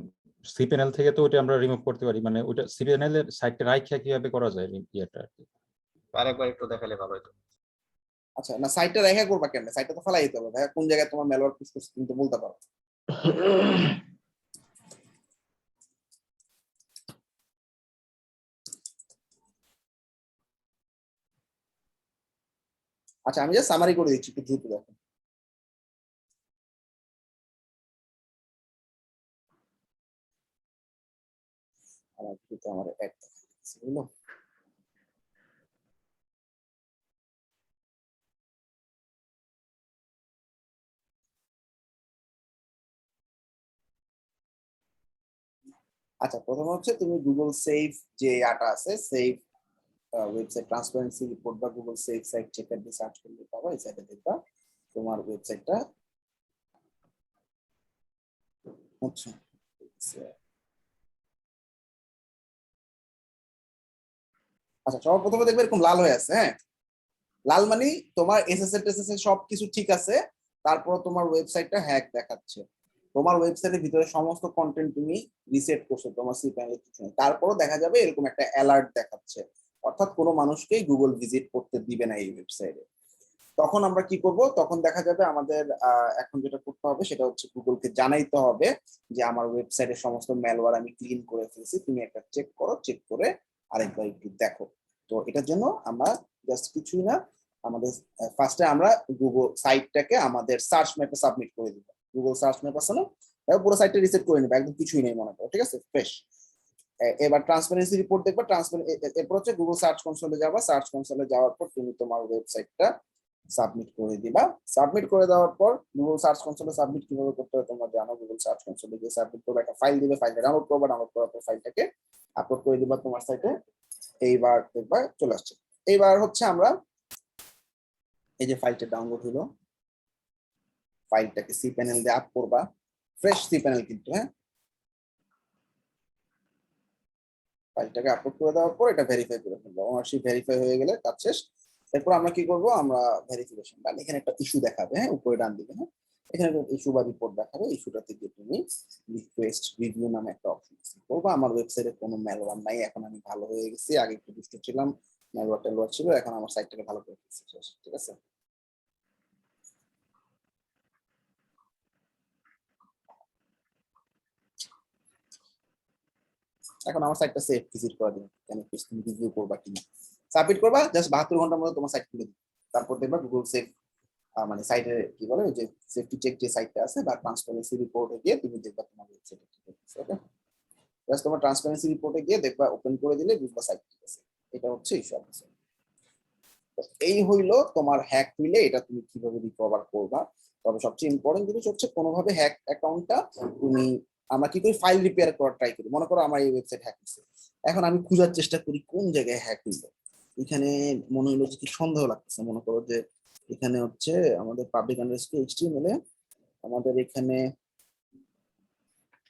সি প্যানেল থেকে তো ওটা আমরা রিমুভ করতে পারি, মানে ওটা সি প্যানেলের সাইটটা রাইখা কিভাবে করা যায় ইয়েটা আর কি। আরেকবার একটু দেখালে ভালো হতো। আচ্ছা, না সাইটটা রেখা করবা কেন, সাইটটা তো ফেলাই দিতে হবে ভাইয়া, কোন জায়গায় তোমার ম্যালওয়্যার পুশ করছে তুমি তো বলতে পারো। আচ্ছা, আমি জাস্ট সামারি করে দিচ্ছি, একটু দ্রুত দেখো। আমার দ্রুত আমার অ্যাড দেখাচ্ছে, বুঝলো। আচ্ছা, প্রথম হচ্ছে তুমি গুগল সেভ যে আটা আছে, সেভ ওয়েবসাইট ট্রান্সপারেন্সি রিপোর্ট বা গুগল সেভ সাইট চেকার দিয়ে সার্চ করলে পাবা, এই সাইটে দেখবা তোমার ওয়েবসাইটটা। আচ্ছা, আচ্ছা, সবার প্রথমে দেখবে এরকম লাল হয়ে আছে। হ্যাঁ, লাল মানে তোমার এসএসএল টেসএসএল সবকিছু ঠিক আছে, তারপর তোমার ওয়েবসাইটটা হ্যাক দেখাচ্ছে। তোমার ওয়েবসাইটের ভিতরে সমস্ত কন্টেন্ট তুমি রিসেট করছো, তোমার সিপ্যানেলে কিছু নেই, তারপরও দেখা যাবে এরকম একটা অ্যালার্ট দেখাচ্ছে, অর্থাৎ কোনো মানুষকেই গুগল ভিজিট করতে দিবে না এই ওয়েবসাইটে। তখন আমরা কি করব, তখন দেখা যাবে আমাদের এখন যেটা করতে হবে সেটা হচ্ছে গুগলকে জানাইতে হবে যে আমার ওয়েবসাইটের সমস্ত ম্যালওয়্যার আমি ক্লিন করে ফেলছি, তুমি একটা চেক করো, চেক করে আরেকবার একটু দেখো। তো এটার জন্য আমরা জাস্ট কিছুই না, আমাদের ফার্স্টে আমরা গুগল সাইটটাকে আমাদের সার্চ ম্যাপে সাবমিট করে দিব। গুগল সার্চ ম্যাপ আছে না, পুরো সাইটটা রিসেট করে নেবে, একদম কিছুই নেই মনে করো, ঠিক আছে, ফ্রেশ। এবার ট্রান্সপারেন্সি রিপোর্ট দেখবা, এরপর হচ্ছে গুগল সার্চ কনসোলে যাবা, সার্চ কনসোলে যাওয়ার পর তুমি তোমার ওয়েবসাইটটা সাবমিট করে দিবা। সাবমিট করে দেওয়ার পর গুগল সার্চ কনসোলে সাবমিট কিভাবে করতে হয় তোমরা জানো, গুগল সার্চ কনসোলে গিয়ে সাবমিট করবে, একটা ফাইল দিবে, ফাইলটা ডাউনলোড করবে, ডাউনলোড করার পর ফাইলটাকে আপলোড করে দিবা তোমার সাইটে। এইবার দেখবা চলে আসছে। এইবার হচ্ছে আমরা এই যে ফাইলটা ডাউনলোড হলো, ফাইলটাকে সি প্যানেল দিয়ে আপ করবা, ফ্রেশ সি প্যানেল কিন্তু। হ্যাঁ, ফাইলটাকে আপলোড করে দেওয়ার পর এটা ভেরিফাই করে ফেলবো, ওনারশিপ ভেরিফাই হয়ে গেলে কাজ শেষ। এরপর আমরা কি করব, আমরা ভেরিফিকেশন ডান, এখানে একটা ইস্যু দেখাবে, হ্যাঁ উপরে ডান দিকে, হ্যাঁ এখানে একটা ইস্যু বা রিপোর্ট দেখাবে, ইস্যুটাতে গিয়ে তুমি রিকোয়েস্ট রিভিউ নামে একটা অপশন আছে করবা। আমার ওয়েবসাইটে কোনো ম্যালওয়্যার নাই, এখন আমি ভালো হয়ে গেছি, আগে একটু দুষ্ট ছিলাম, ম্যালওয়্যার ছিল, এখন আমার সাইটটাকে ভালো করে ফেলছি, ঠিক আছে। এখন আমার সাইটটা সেফ ভিজিট করা দিন, কেন তুমি রিভিউ করবা কিনা, সাবমিট করবা, জাস্ট 72 ঘন্টার মধ্যে তোমার সাইট খুলে দিবে। তারপর দেখবা গুগল সেফ মানে সাইটে কি বলে যে সেফটি চেক যে সাইটটা আছে বা ট্রান্সপারেন্সি রিপোর্টে গিয়ে তুমি দেখবা তোমার ওয়েবসাইট ঠিক আছে। ওকে, জাস্ট তোমার ট্রান্সপারেন্সি রিপোর্টে গিয়ে দেখবা, ওপেন করে দিলে বুঝবা সাইট ঠিক আছে। এটা হচ্ছে ইস্যু আছে। এই হইলো তোমার হ্যাক হইলে এটা তুমি কিভাবে রিকভার করবা। তবে সবচেয়ে ইম্পর্টেন্ট জিনিস হচ্ছে কোনোভাবে হ্যাক অ্যাকাউন্টটা তুমি, আমরা কি করি, ফাইল রিপেয়ার করার ট্রাই করি। মনে করো আমার এই ওয়েবসাইট হ্যাক হয়েছে, এখন আমি খোঁজার চেষ্টা করি কোন জায়গায় হ্যাক হইলো। এখানে মনে হইলো যে কি সন্দেহ লাগতেছে, মনে করো যে এখানে হচ্ছে আমাদের পাবলিক আন্ডারস্কোর এইচটিএমএল এ আমাদের এখানে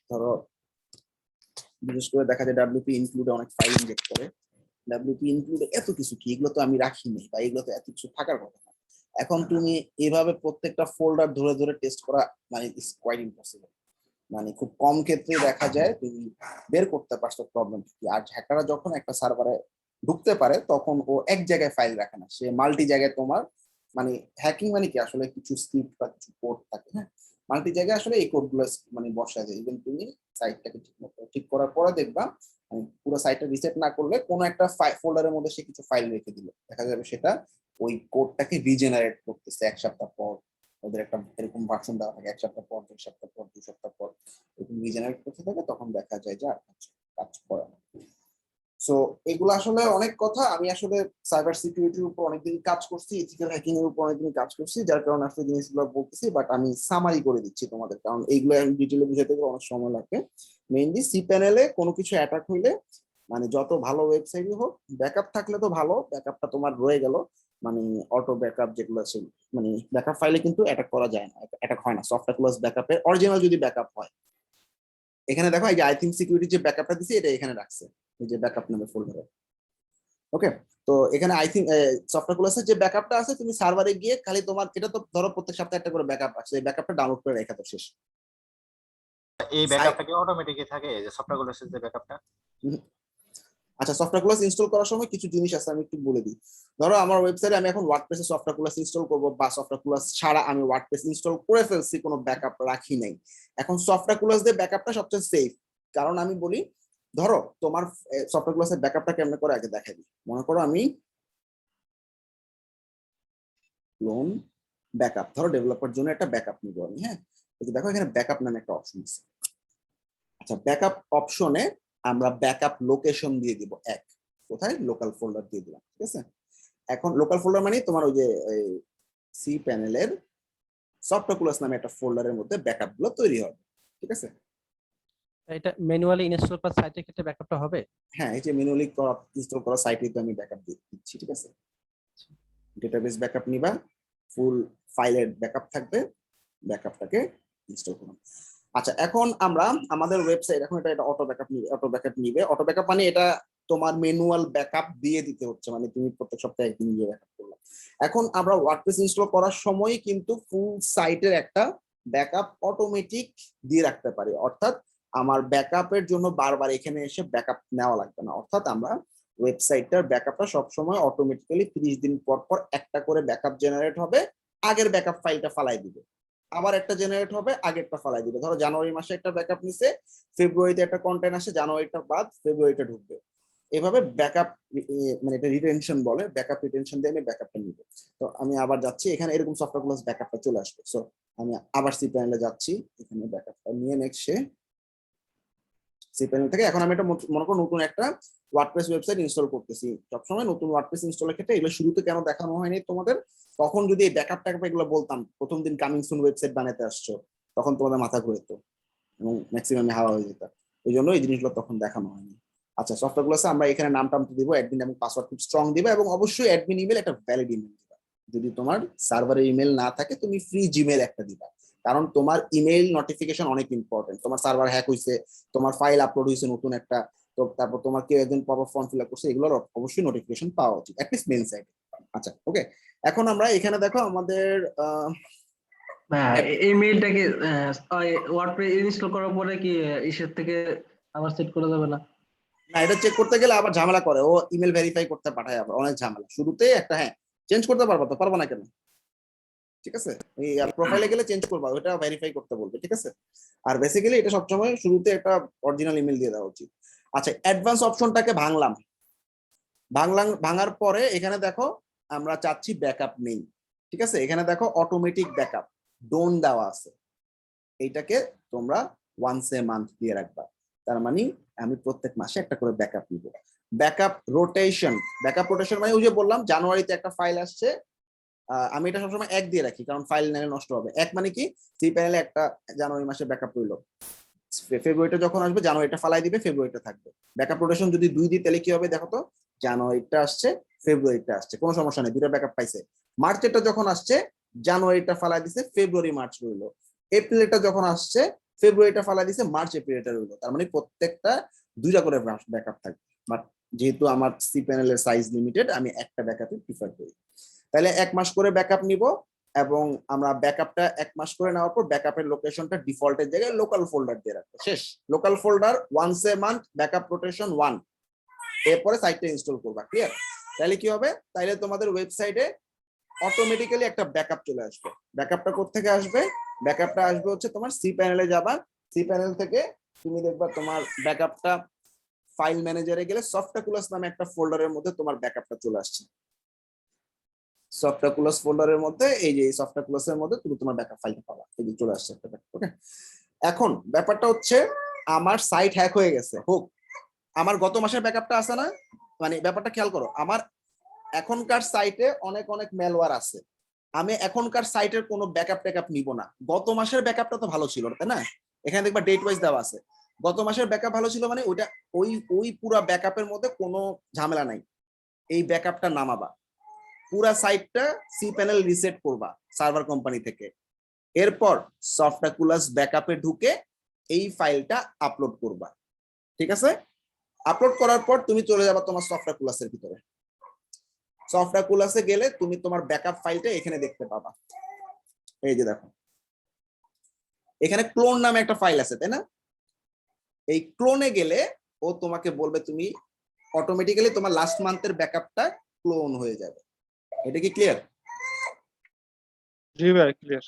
ধরো বিশেষ করে দেখা যায় ডাব্লিউপি ইনক্লুডে অনেক ফাইল ইনজেক্ট করে, ডাব্লিউপি ইনক্লুডে এত কিছু কি, এগুলো তো আমি রাখি নাই বা এগুলো তো এত কিছু থাকার কথা না। এখন তুমি এভাবে প্রত্যেকটা ফোল্ডার ধরে ধরে টেস্ট করা মানে ইজ কোয়াইট ইম্পসিবল। মানে খুব কম ক্ষেত্রে দেখা যায় তুমি বের করতে পারছো প্রবলেম কি। আর হ্যাকাররা যখন একটা সার্ভারে ঢুকতে পারে তখন ও এক জায়গায় ফাইল রাখে না, সে মাল্টি জায়গায় তোমার মানে হ্যাকিং মানে কি আসলে কিছু স্ক্রিপ্ট বা কিছু কোড থাকে, হ্যাঁ মাল্টি জায়গায় আসলে এই কোডগুলো মানে বসা যায়। ইভেন তুমি সাইটটাকে ঠিক করার পরে দেখবা মানে পুরো সাইটটা রিসেট না করলে কোনো একটা ফোল্ডারের মধ্যে সে কিছু ফাইল রেখে দিল, দেখা যাবে সেটা ওই কোডটাকে রিজেনারেট করতেছে 1 সপ্তাহ পর। ওদের একটা এরকম ভার্সন দেওয়া থাকে, 1 সপ্তাহ পর, 2 সপ্তাহ পর, 2 সপ্তাহ পর এরকম রিজেনারেট করতে থাকে, তখন দেখা যায় যে আর কাজ করে না। সো এগুলো আসলে অনেক কথা, আমি আসলে সাইবার সিকিউরিটির উপর অনেকদিন কাজ করছি, ইথিক্যাল হ্যাকিং এর উপর অনেকদিন কাজ করছি, যার কারণে আসলে জিনিসগুলো বলতেছি, বাট আমি সামারি করে দিচ্ছি তোমাদের, কারণ এইগুলো আমি ডিটেইলে বুঝাতে গেলে অনেক সময় লাগবে। মেইনলি সি প্যানেলে কোনো কিছু অ্যাটাক হইলে মানে যত ভালো ওয়েবসাইটই হোক, ব্যাকআপ থাকলে তো ভালো, ব্যাকআপটা তোমার রয়ে গেল, মানে অটো ব্যাকআপ যেগুলো আছে, মানে ব্যাকআপ ফাইলে কিন্তু অ্যাটাক করা যায় না, অ্যাটাক হয় না সফটওয়্যার ক্লোজ ব্যাকআপে, অরিজিনাল যদি ব্যাকআপ হয়। এখানে দেখো এই যে আই থিংক সিকিউরিটি যে ব্যাকআপটা দিছি এটা এখানে রাখছে, এই যে ব্যাকআপ নামে ফোল্ডারে। ওকে, তো এখানে আই থিংক সফটওয়্যার ক্লোজের যে ব্যাকআপটা আছে, তুমি সার্ভারে গিয়ে খালি তোমার এটা তো ধরো প্রত্যেক সপ্তাহে একটা করে ব্যাকআপ আছে, এই ব্যাকআপটা ডাউনলোড করে রেখে দাও, শেষ। এই ব্যাকআপটা কি অটোমেটিকই থাকে, যে সফটওয়্যার গুলোর যে ব্যাকআপটা? আচ্ছা, সফটওয়্যার ক্লাস ইনস্টল করার সময় কিছু জিনিস আছে, আমি একটু বলে দিই। ধরো আমার ওয়েবসাইটে আমি এখন ওয়ার্ডপ্রেসে সফটওয়্যার ক্লাস ইনস্টল করব, বা সফটওয়্যার ক্লাস ছাড়া আমি ওয়ার্ডপ্রেস ইনস্টল করে ফেলছি, কোনো ব্যাকআপ রাখি নাই। এখন সফটওয়্যার ক্লাস দিয়ে ব্যাকআপটা সবচেয়ে সেফ, কারণ আমি বলি ধরো তোমার সফটওয়্যার ক্লাসের ব্যাকআপটা কেমনে করে আগে দেখাই দিই। মনে করো আমি লোন ব্যাকআপ, ধরো ডেভেলপার জন্য একটা ব্যাকআপ নিব আমি, হ্যাঁ দেখো এখানে ব্যাকআপ নামে একটা অপশন আছে। আচ্ছা, ব্যাকআপ অপশনে আমরা ব্যাকআপ লোকেশন দিয়ে দিব এক, কোথায়, লোকাল ফোল্ডার দিয়ে দিলাম, ঠিক আছে। এখন লোকাল ফোল্ডার মানে তোমার ওই যে সি প্যানেলের সফটওয়্যার ক্লাস নামে একটা ফোল্ডারের মধ্যে ব্যাকআপ গুলো তৈরি হবে, ঠিক আছে। এটা ম্যানুয়ালি ইনস্টল করা সাইটের ক্ষেত্রে ব্যাকআপটা হবে? হ্যাঁ, এই যে ম্যানুয়ালি ইনস্টল করা সাইটে তো আমি ব্যাকআপ দিচ্ছি, ঠিক আছে? ডেটাবেস ব্যাকআপ নিবা, ফুল ফাইলের ব্যাকআপ থাকবে, ব্যাকআপটাকে ইনস্টল করুন। আচ্ছা, এখন আমরা আমাদের ওয়েবসাইট, এখন এটা অটো ব্যাকআপ নিবে, অটো ব্যাকআপ মানে এটা তোমার ম্যানুয়াল ব্যাকআপ দিয়ে দিতে হচ্ছে, মানে তুমি প্রত্যেক সপ্তাহে একদিন গিয়ে ব্যাকআপ করলে। এখন আমরা ওয়ার্ডপ্রেস ইনস্টল করার সময় কিন্তু ফুল সাইটের একটা ব্যাকআপ অটোমেটিক দিয়ে রাখতে পারি, অর্থাৎ আমার ব্যাকআপের জন্য বারবার এখানে এসে ব্যাকআপ নেওয়া লাগবে না, অর্থাৎ আমরা ওয়েবসাইটটার ব্যাকআপটা সবসময় অটোমেটিক্যালি 30 দিন পর পর একটা করে ব্যাকআপ জেনারেট হবে, আগের ব্যাকআপ ফাইলটা ফালাই দিবে, আবার একটা জেনারেট হবে, আগেরটা ফালাই দিবে। ধরো জানুয়ারি মাসে একটা ব্যাকআপ নিছে, ফেব্রুয়ারিতে একটা কন্টেন্ট আসে, জানুয়ারিটা বাদ ফেব্রুয়ারিটা ঢুকবে, এভাবে ব্যাকআপ মানে এটা রিটেনশন বলে, ব্যাকআপ রিটেনশন দিয়ে আমি ব্যাকআপটা নিব। তো আমি আবার যাচ্ছি, এখানে এরকম সফটওয়্যার ক্লাস ব্যাকআপটা চলে আসবে। সো আমি আবার সি প্যানেলে যাচ্ছি, এখানে ব্যাকআপটা নিয়ে নেক্সট সি প্যানেল থেকে এখন আমি এটা মনে করো নতুন একটা ওয়ার্ডপ্রেস ওয়েবসাইট ইনস্টল করতেছি। সবসময় নতুন ওয়ার্ডপ্রেস ইনস্টলের ক্ষেত্রে এগুলো শুরুতে কেন দেখানো হয়নি তোমাদের, তখন যদি এই ব্যাকআপ ট্যাকআপ এগুলো বলতাম, প্রথম দিন কামিং সুন ওয়েবসাইট বানাতে আসছো, তখন তোমাদের মাথা ঘুরেতো এবং ম্যাক্সিমাম হাওয়া হয়ে যেত, এই জন্য এই জিনিসগুলো তখন দেখানো হয়নি। আচ্ছা, সফটওয়্যারগুলো আছে, আমরা এখানে নাম টাম দিব, অ্যাডমিন এবং পাসওয়ার্ড খুব স্ট্রং দিবে, এবং অবশ্যই অ্যাডমিন ইমেল একটা ভ্যালিড ইমেল দিবা। যদি তোমার সার্ভারের ইমেল না থাকে তুমি ফ্রি জিমেল একটা দিবা, কারণ তোমার ইমেল নোটিফিকেশন অনেক ইম্পর্টেন্ট। তোমার সার্ভার হ্যাক হয়েছে, তোমার ফাইল আপলোড হয়েছে নতুন একটা, তো তারপর তোমার কেউ একজন pop up form fill up করছে, এগুলোর অবশ্যই নোটিফিকেশন পাওয়া উচিত, অ্যাটলিস্ট মেইন সাইটে। আচ্ছা, ওকে, এখন আমরা এখানে দেখো আমাদের এই মেইলটাকে ওয়ার্ডপ্রেস ইনস্টল করার পরে কি ইসের থেকে আবার সেট করা যাবে না? না, এটা চেক করতে গেলে আবার ঝামেলা করে, ও ইমেল ভেরিফাই করতে পাঠায়, আবার অনেক ঝামেলা। শুরুতে একটা হ্যাঁ চেঞ্জ করতে পারবো, তো পারবো না কেন? ঠিক আছে, এই প্রোফাইলে গেলে চেঞ্জ করবা, ওটা ভেরিফাই করতে বলবে, ঠিক আছে? আর বেসিক্যালি এটা সবসময় শুরুতে একটা অরিজিনাল ইমেল দিয়ে দেওয়া উচিত। আচ্ছা, অ্যাডভান্স অপশনটাকে ভাঙার পরে এখানে দেখো আমরা চাচ্ছি ব্যাকআপ নেই, ঠিক আছে? এখানে দেখো অটোমেটিক ব্যাকআপ ডোন্ট দেওয়া আছে, এইটাকে তোমরা ওয়ান্স এ মান্থ দিয়ে রাখবা, তার মানে আমি প্রত্যেক মাসে একটা করে ব্যাকআপ নিব। ব্যাকআপ রোটেশন মানে ওই যে বললাম জানুয়ারিতে একটা ফাইল আসছে, আমি এটা সবসময় 1 দিয়ে রাখি, কারণ ফাইল নাইলে নষ্ট হবে। 1 মানে কি, সি প্যানেলে একটা জানুয়ারি মাসে ব্যাকআপ রইলো, ফেব্রুয়ারিটা যখন আসবে জানুয়ারিটা ফালাই দিবে, ফেব্রুয়ারিটা থাকবে। ব্যাকআপ রোটেশন যদি 2 দিই তাহলে কি হবে দেখো তো, জানুয়ারিটা আসছে, ফেব্রুয়ারিটা আসছে, কোনো সমস্যা নেই, দুটো ব্যাকআপ পাইছে। মার্চেরটা যখন আসছে, জানুয়ারিটা ফালাই দিছে, ফেব্রুয়ারি মার্চ রইলো। এপ্রিলটা যখন আসছে, ফেব্রুয়ারিটা ফালাই দিছে, মার্চ এপ্রিলটা রইলো। তার মানে প্রত্যেকটা 2টা করে ব্যাকআপ থাকবে, বাট যেহেতু আমার সি প্যানেলের সাইজ লিমিটেড, আমি একটা ব্যাকআপই প্রিফার করি। তাহলে 1 মাস করে ব্যাকআপ নিব, এবং আমরা ব্যাকআপটা 1 মাস করে নেওয়ার পর ব্যাকআপের লোকেশনটা ডিফল্টের জায়গায় লোকাল ফোল্ডার দিয়ে রাখবো, শেষ। Local folder once a month backup rotation 1, এরপরে সাইটটা ইনস্টল করবা, ক্লিয়ার? তাহলে কি হবে, তাইলে তোমাদের ওয়েবসাইটে অটোমেটিক্যালি একটা ব্যাকআপ চলে আসবে। ব্যাকআপটা কোত্থেকে আসবে? ব্যাকআপটা আসবে হচ্ছে তোমার সি প্যানেলে যাবা, সি প্যানেল থেকে তুমি দেখবা তোমার ব্যাকআপটা ফাইল ম্যানেজারে গেলে সফটওয়্যারকুলাস নামে একটা ফোল্ডারের মধ্যে তোমার ব্যাকআপটা চলে আসছে। সফটওয়্যারকুলাস ফোল্ডারের মধ্যে এই যে সফটওয়্যারকুলাসের মধ্যে তুমি তোমার ব্যাকআপ ফাইলটা পাবা, এই যে চলে আসছে একটা ব্যাকআপ। ওকে, এখন ব্যাপারটা হচ্ছে আমার সাইট হ্যাক হয়ে গেছে, হোক আমার গত মাসের ব্যাকআপটা আছে না, মানে ব্যাপারটা খেয়াল করো, আমার এখনকার সাইটে অনেক ম্যালওয়্যার আছে, আমি এখনকার সাইটের কোনো ব্যাকআপ ট্যাকআপ নিব না। গত মাসের ব্যাকআপটা তো ভালো ছিল, তাই না? এখানে দেখবা ডেট ওয়াইজ দেওয়া আছে, গত মাসের ব্যাকআপ ভালো ছিল, মানে ওইটা ওই পুরা ব্যাকআপের মধ্যে কোনো ঝামেলা নাই, এই ব্যাকআপটা নামাবা, পুরা সাইটটা সি প্যানেল রিসেট করবা সার্ভার কোম্পানি থেকে, এরপর সফটওয়্যারকুলাস ব্যাকআপে ঢুকে এই ফাইলটা আপলোড করবা, ঠিক আছে? আপলোড করার পর তুমি চলে যাবা তোমার সফটওয়্যারকুলাসের ভিতরে, সফটওয়্যারকুলাসে গেলে তুমি তোমার ব্যাকআপ ফাইলটা এখানে দেখতে পাবা, এই যে দেখো এখানে ক্লোন নামে একটা ফাইল আছে, তাই না? এই ক্লোনে গেলে ও তোমাকে বলবে, তুমি অটোমেটিক্যালি তোমার লাস্ট মান্থের ব্যাকআপটা ক্লোন হয়ে যাবে। এটা কি ক্লিয়ার? জি ভাই, ক্লিয়ার।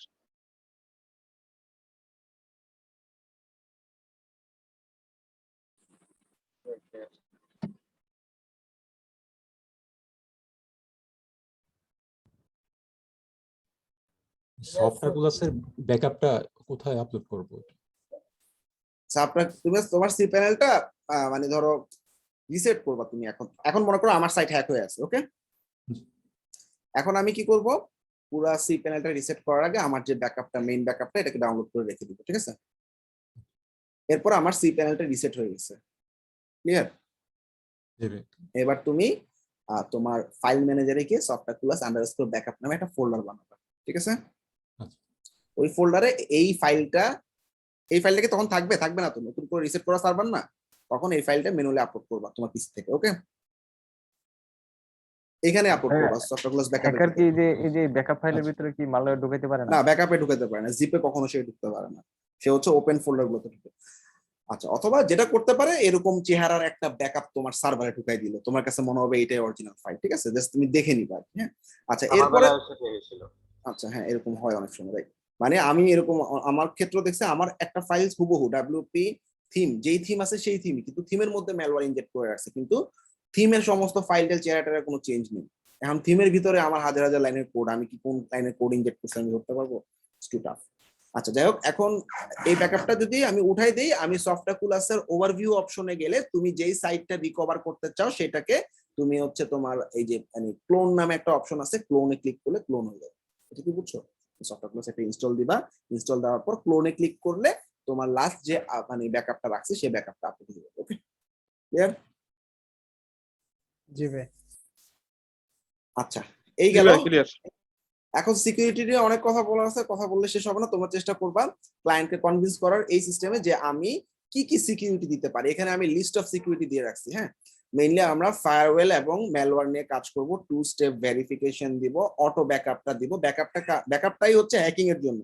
সফটওয়্যার ক্লাসের ব্যাকআপটা কোথায় আপলোড করবো? তুমি তোমার সি প্যানেলটা মানে ধরো রিসেট করবা তুমি, এখন মনে করো আমার সাইট হ্যাক হয়ে আছে, ওকে? এখন আমি কি করব, পুরা সি প্যানেলটা রিসেট করার আগে আমার যে ব্যাকআপটা মেইন ব্যাকআপটা এটাকে ডাউনলোড করে রেখে দিব, ঠিক আছে? এরপর আমার সি প্যানেলটা রিসেট হয়ে গেছে। ক্লিয়ার? জি ভাই। এবার তুমি তোমার ফাইল ম্যানেজারে গিয়ে softaculous_backup নামে একটা ফোল্ডার বানাবে, ঠিক আছে? আচ্ছা। ওই ফোল্ডারে এই ফাইলটাকে তখন থাকবে না, তো নতুন করে রিসেট করা সার্ভার না, তখন এই ফাইলটা ম্যানুয়ালি আপলোড করবা তোমার পিসি থেকে। ওকে, এখানে আপলোড করবা softaculous_backup। হ্যাকার কি এই যে ব্যাকআপ ফাইলের ভিতরে কি মালওয়্যার ঢুকাইতে পারে না? না, ব্যাকআপে ঢুকাতে পারে না, জিপে কখনো সে ঢুকতে পারে না, সে হচ্ছে ওপেন ফোল্ডার গুলোতে ঢুকে। আচ্ছা, অথবা যেটা করতে পারে এরকম চেহারার একটা ব্যাকআপ তোমার সার্ভারে ঢুকাই দিল, তোমার কাছে মনে হবে এটাই অরিজিনাল ফাইল, ঠিক আছে? জাস্ট তুমি দেখে নিবা। হ্যাঁ, আচ্ছা, আমার এরপরে বেলায় সেটা হয়েছিল। আচ্ছা, হ্যাঁ, এরকম হয় অনেক সময়, রাইট? মানে আমি এরকম আমার ক্ষেত্রে দেখছি, আমার একটা ফাইল হুবহু WP থিম, যেই থিম আছে সেই থিমই, কিন্তু থিমের মধ্যে ম্যালওয়্যার ইনজেক্ট করে রাখছে, কিন্তু থিমের সমস্ত ফাইল চেহারাটার কোনো চেঞ্জ নেই। এখন থিমের ভিতরে আমার হাজার হাজার লাইনের কোড, আমি কি কোন লাইনের কোড ইনজেক্ট করছি আমি ধরতে পারবো? It's too tough. আচ্ছা, যাই হোক, এখন এই ব্যাকআপটা যদি আমি উঠাই দেই, আমি সফটাকুলাসের ওভারভিউ অপশনে গেলে তুমি যেই সাইটটা রিকভার করতে চাও সেটাকে তুমি হচ্ছে তোমার এই যে মানে ক্লোন নামে একটা অপশন আছে, ক্লোনে ক্লিক করলে ক্লোন হয়ে যাবে। এটা কি বুঝছো? সফটাকুলাস একটা ইনস্টল দিবা, ইনস্টল দেওয়ার পর ক্লোনে ক্লিক করলে তোমার লাস্ট যে মানে ব্যাকআপটা রাখছে সেই ব্যাকআপটা আপলোড হয়ে যাবে। ওকে, ক্লিয়ার? জি ভাই। আচ্ছা, এই জি গেল। ভাই, ক্লিয়ার। এখন সিকিউরিটি নিয়ে অনেক কথা বলা আছে, কথা বললে শেষ হবে না। তোমরা চেষ্টা করবা ক্লায়েন্টকে কনভিন্স করার এই সিস্টেমে যে আমি কি কি সিকিউরিটি দিতে পারি। এখানে আমি লিস্ট অফ সিকিউরিটি দিয়ে রাখছি। হ্যাঁ, মেইনলি আমরা ফায়ারওয়েল এবং ম্যালওয়্যার নিয়ে কাজ করব, 2 স্টেপ ভেরিফিকেশন দিব, অটো ব্যাকআপটা দিব। ব্যাকআপটাই হচ্ছে হ্যাকিং এর জন্য।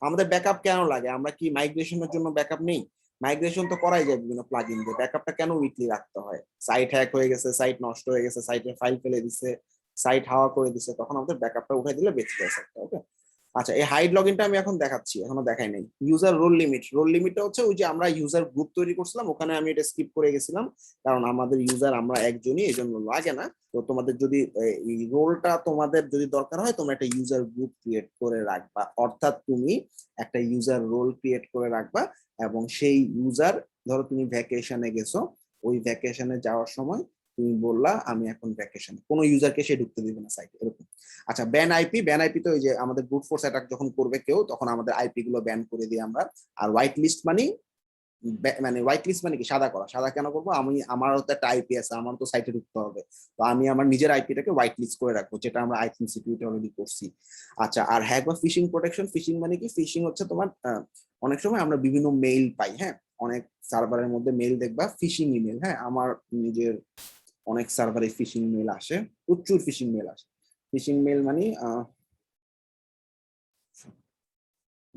আমাদের ব্যাকআপ কেন লাগে? আমরা কি মাইগ্রেশনের জন্য ব্যাকআপ নেই? মাইগ্রেশন তো করাই যায় বিভিন্ন প্লাগইন দিয়ে। ব্যাকআপটা কেন উইকলি রাখতে হয়? সাইট হ্যাক হয়ে গেছে, সাইট নষ্ট হয়ে গেছে, সাইটের ফাইল ফেলে দিছে, সাইট হাওয়া করে দিছে, তখন আমাদের ব্যাকআপটা উঠাই দিলে বেঁচে যায় সাইটটা। ওকে, আচ্ছা, এই হাইড লগইনটা আমি এখন দেখাচ্ছি, এখনো দেখাই নাই। ইউজার রোল লিমিটটা হচ্ছে ওই যে আমরা ইউজার গ্রুপ তৈরি করছিলাম, ওখানে আমি এটা স্কিপ করে গেছিলাম, কারণ আমাদের ইউজার আমরা একজনই, এই জন্য লাগে না। তো তোমাদের যদি এই রোলটা তোমাদের যদি দরকার হয়, তোমরা একটা ইউজার গ্রুপ ক্রিয়েট করে রাখবা, অর্থাৎ তুমি একটা ইউজার রোল ক্রিয়েট করে রাখবা, এবং সেই ইউজার, ধরো তুমি ভ্যাকেশনে গেছো, ওই ভ্যাকেশনে যাওয়ার সময় তুমি বললা আমি এখন ভ্যাকেশনে, কোনো ইউজারকে সে ঢুকতে দিবে না সাইটে, এরকম। আচ্ছা, ব্যান আইপি তো ওই যে আমাদের ব্রুট ফোর্স অ্যাটাক যখন করবে কেউ, তখন আমাদের আইপি গুলো ব্যান করে দিই আমরা। আর হোয়াইট লিস্ট মানে কি সাদা করা। সাদা কেন করবো? আমারও তো একটা আইপি আছে, আমার তো সাইটে ঢুকতে হবে, তো আমি আমার নিজের আইপিটাকে হোয়াইট লিস্ট করে রাখবো, যেটা আমরা আইথিং সিকিউরিটি অলরেডি করছি। আচ্ছা, আর হ্যাক বা ফিশিং প্রোটেকশন। ফিশিং মানে কি? ফিশিং হচ্ছে তোমার অনেক সময় আমরা বিভিন্ন মেইল পাই। হ্যাঁ, অনেক সার্ভারের মধ্যে মেইল দেখবা ফিশিং ইমেল। হ্যাঁ, আমার নিজের অনেক সার্ভারে ফিশিং মেল আসে, প্রচুর ফিশিং মেল আসে। ফিশিং মেল মানে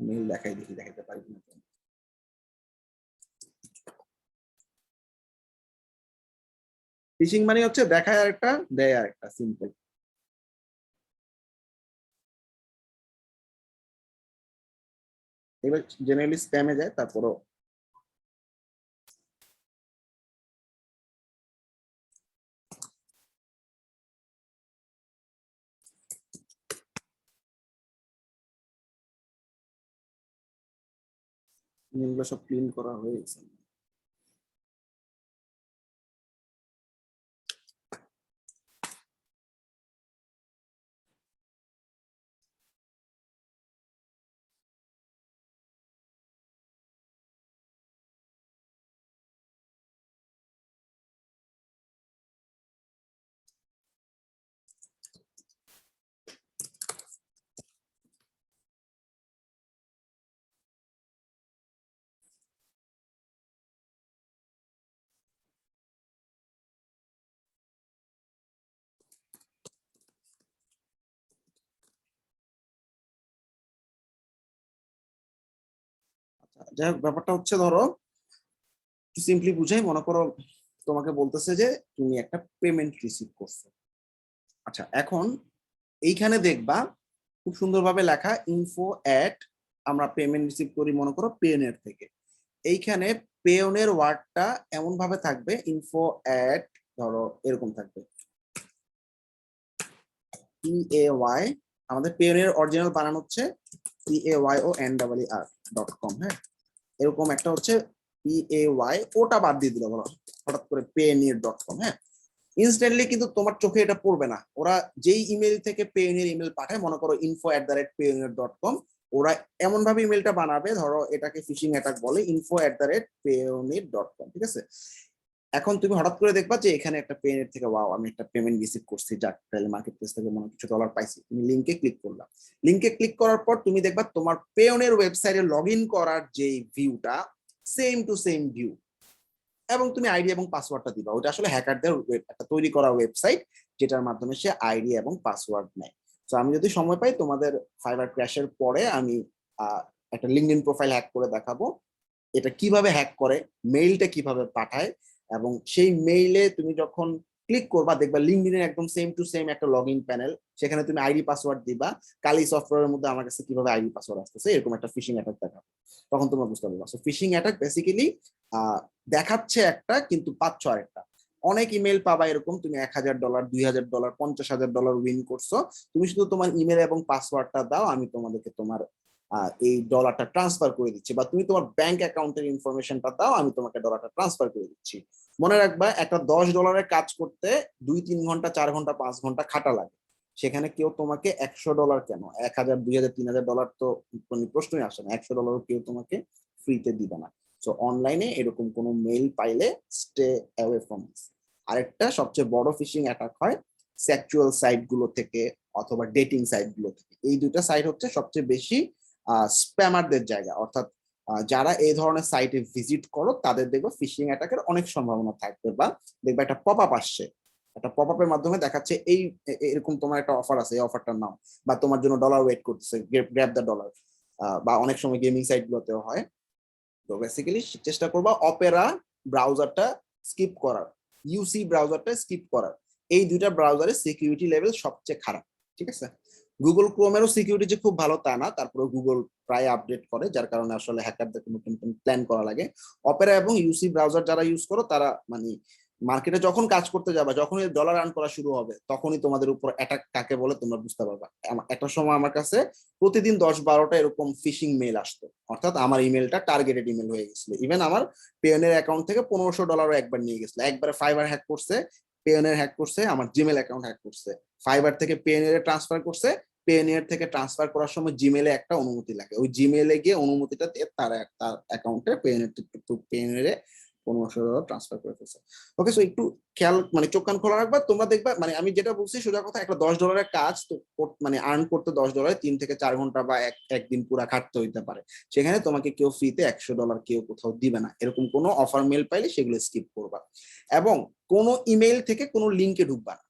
মেল দেখাইতে পারি না। ফিশিং মানে হচ্ছে দেখায় আরেকটা, দেয় আরেকটা, সিম্পল। এবার জেনারেলি স্প্যামে যায়, তারপরও এগুলো সব ক্লিন করা হয়ে গেছে। যাই হোক, ব্যাপারটা হচ্ছে, ধরো সিম্পলি বুঝাই, মনে করো তোমাকে বলতেছে যে তুমি একটা পেমেন্ট রিসিভ করছো। আচ্ছা, এখন এইখানে দেখবা খুব সুন্দরভাবে লেখা ইনফো অ্যাট, আমরা পেমেন্ট রিসিভ করি মনে করো পেওনের থেকে। এইখানে পেওনের ওয়ার্ডটা এমন ভাবে থাকবে, ইনফো অ্যাট ধরো এরকম থাকবে, PAY, আমাদের পেওনের অরিজিনাল বানানো হচ্ছে PAYONER.com। হ্যাঁ, এরকম একটা হচ্ছে PAY, ওটা বাদ দিয়ে দিল বলো হঠাৎ করে payoneer.com। হ্যাঁ, ইনস্ট্যান্টলি কিন্তু তোমার চোখে এটা পড়বে না। ওরা যেই ইমেল থেকে পেওনিয়ার ইমেল পাঠায়, মনে করো info@payoneer.com, ওরা এমন ভাবে ইমেলটা বানাবে, ধরো এটাকে ফিশিং অ্যাটাক বলে, info@payoneer.com, ঠিক আছে? এখন তুমি হঠাৎ করে দেখবা যে এখানে একটা পেনের থেকে ওয়াও আমি একটা পেমেন্ট রিসিভ করছি, যাক তাহলে মার্কেট প্লেস থেকে মনে হয় কিছু ডলার পাইছি। তুমি লিংকে ক্লিক করলা, লিংকে ক্লিক করার পর তুমি দেখবা তোমার পেয়নের ওয়েবসাইটে লগ ইন করার যে ভিউটা সেম টু সেম ভিউ, এবং তুমি আইডি এবং পাসওয়ার্ডটা দিবা। ওটা আসলে হ্যাকারদের একটা তৈরি করা ওয়েবসাইট যেটার মাধ্যমে সে আইডি এবং পাসওয়ার্ড নেয়। তো আমি যদি সময় পাই তোমাদের ফাইবার ক্র্যাশের পরে আমি একটা লিঙ্কডইন প্রোফাইল হ্যাক করে দেখাবো, এটা কিভাবে হ্যাক করে, মেইলটা কিভাবে পাঠায়, এবং সেই মেইলে তুমি যখন ক্লিক করবা দেখবা লিঙ্কডইনের একদম সেম টু সেম একটা লগ ইন প্যানেল, সেখানে তুমি আইডি পাসওয়ার্ড দিবা। কালি সফটওয়্যারের মধ্যে আমার কাছে কিভাবে আইডি পাসওয়ার্ড আসতেছে এরকম একটা ফিশিং অ্যাটাক দেখাবো, তখন তোমরা বুঝতে পারবা। সো ফিশিং অ্যাটাক বেসিক্যালি দেখাচ্ছে একটা কিন্তু পাচ্ছ আরেকটা। অনেক ইমেল পাবা এরকম, তুমি $1000, $2000, $50,000 উইন করছো, তুমি শুধু তোমার ইমেল এবং পাসওয়ার্ডটা দাও, আমি তোমাদেরকে তোমার এই ডলারটা ট্রান্সফার করে দিচ্ছি, বা তুমি তোমার ব্যাংক অ্যাকাউন্টের ইনফরমেশনটা দাও, আমি তোমাকে ডলারটা ট্রান্সফার করে দিচ্ছি। মনে রাখবা একটা $10 কাজ করতে 2-3 ঘন্টা 4 ঘন্টা 5 ঘন্টা খাটা লাগে, সেখানে কেউ তোমাকে $100 কেন, 1000 2000 $3000 তো কোনো প্রশ্নই আসে না, $100 কেউ তোমাকে ফ্রিতে দিবে না। সো অনলাইনে এরকম কোনো মেইল পাইলে স্টে অ্যাওয়ে ফ্রম দিস। আরেকটা সবচেয়ে বড় ফিশিং অ্যাটাক হয় সেক্সুয়াল সাইট গুলো থেকে অথবা ডেটিং সাইট গুলো থেকে। এই দুটো সাইট হচ্ছে সবচেয়ে বেশি স্প্যামারদের জায়গা, অর্থাৎ যারা এই ধরনের সাইটে ভিজিট করো তাদের দেখবে ফিশিং অ্যাটাকের অনেক সম্ভাবনা থাকবে, বা দেখবে একটা পপ আপ আসছে, একটা পপ আপের মাধ্যমে দেখাচ্ছে এই এরকম তোমার একটা অফার আছে, এই অফারটার নাম, বা তোমার জন্য ডলার ওয়েট করতেছে, গ্র্যাব দ্য ডলার, বা অনেক সময় গেমিং সাইট গুলোতেও হয়। তো বেসিক্যালি চেষ্টা করবা অপেরা ব্রাউজারটা স্কিপ করার, ইউসি ব্রাউজারটা স্কিপ করার। এই দুইটা ব্রাউজারের সিকিউরিটি লেভেল সবচেয়ে খারাপ, ঠিক আছে? গুগল ক্রোমেরও সিকিউরিটি যে খুব ভালো তা না, তারপরে গুগল প্রায় আপডেট করে, যার কারণে আসলে হ্যাকারদের নতুন নতুন প্ল্যান করা লাগে। অপেরা এবং ইউসি ব্রাউজার যারা ইউজ করো তারা মানে মার্কেটে যখন কাজ করতে যাবে, যখন ডলার আর্ন করা শুরু হবে, তখনই তোমাদের উপর অ্যাটাক কাকে বলে তোমরা বুঝতে পারবা। একটা সময় আমার কাছে প্রতিদিন 10-12টা এরকম ফিশিং মেল আসতো, অর্থাৎ আমার ইমেলটা টার্গেটেড ইমেল হয়ে গেছিল। ইভেন আমার পেয়নের অ্যাকাউন্ট থেকে $1500 একবার নিয়ে গেছিল। একবারে ফাইবার হ্যাক করছে, পেয়নের হ্যাক করছে, আমার জিমেল অ্যাকাউন্ট হ্যাক করছে, ফাইবার থেকে পেয়নের ট্রান্সফার করছে, পেয়নের থেকে ট্রান্সফার করার সময় জিমেলে একটা অনুমতি লাগে, ওই জিমেলে গিয়ে অনুমতিটা দিয়ে তার অ্যাকাউন্টে পেয়নের $1500 ট্রান্সফার করে ফেলছে। ওকে, সো একটু খেয়াল মানে চোখ কান খোলা রাখবা, তোমরা দেখবা মানে আমি যেটা বলছি সোজা কথা, একটা $10 কাজ তো মানে আর্ন করতে $10 3 থেকে 4 ঘন্টা বা একদিন পুরা খাটতে হইতে পারে, সেখানে তোমাকে কেউ ফ্রিতে $100 কেউ কোথাও দিবে না। এরকম কোনো অফার মেল পাইলে সেগুলো স্কিপ করবা, এবং কোনো ইমেল থেকে কোনো লিঙ্কে ঢুকবা না।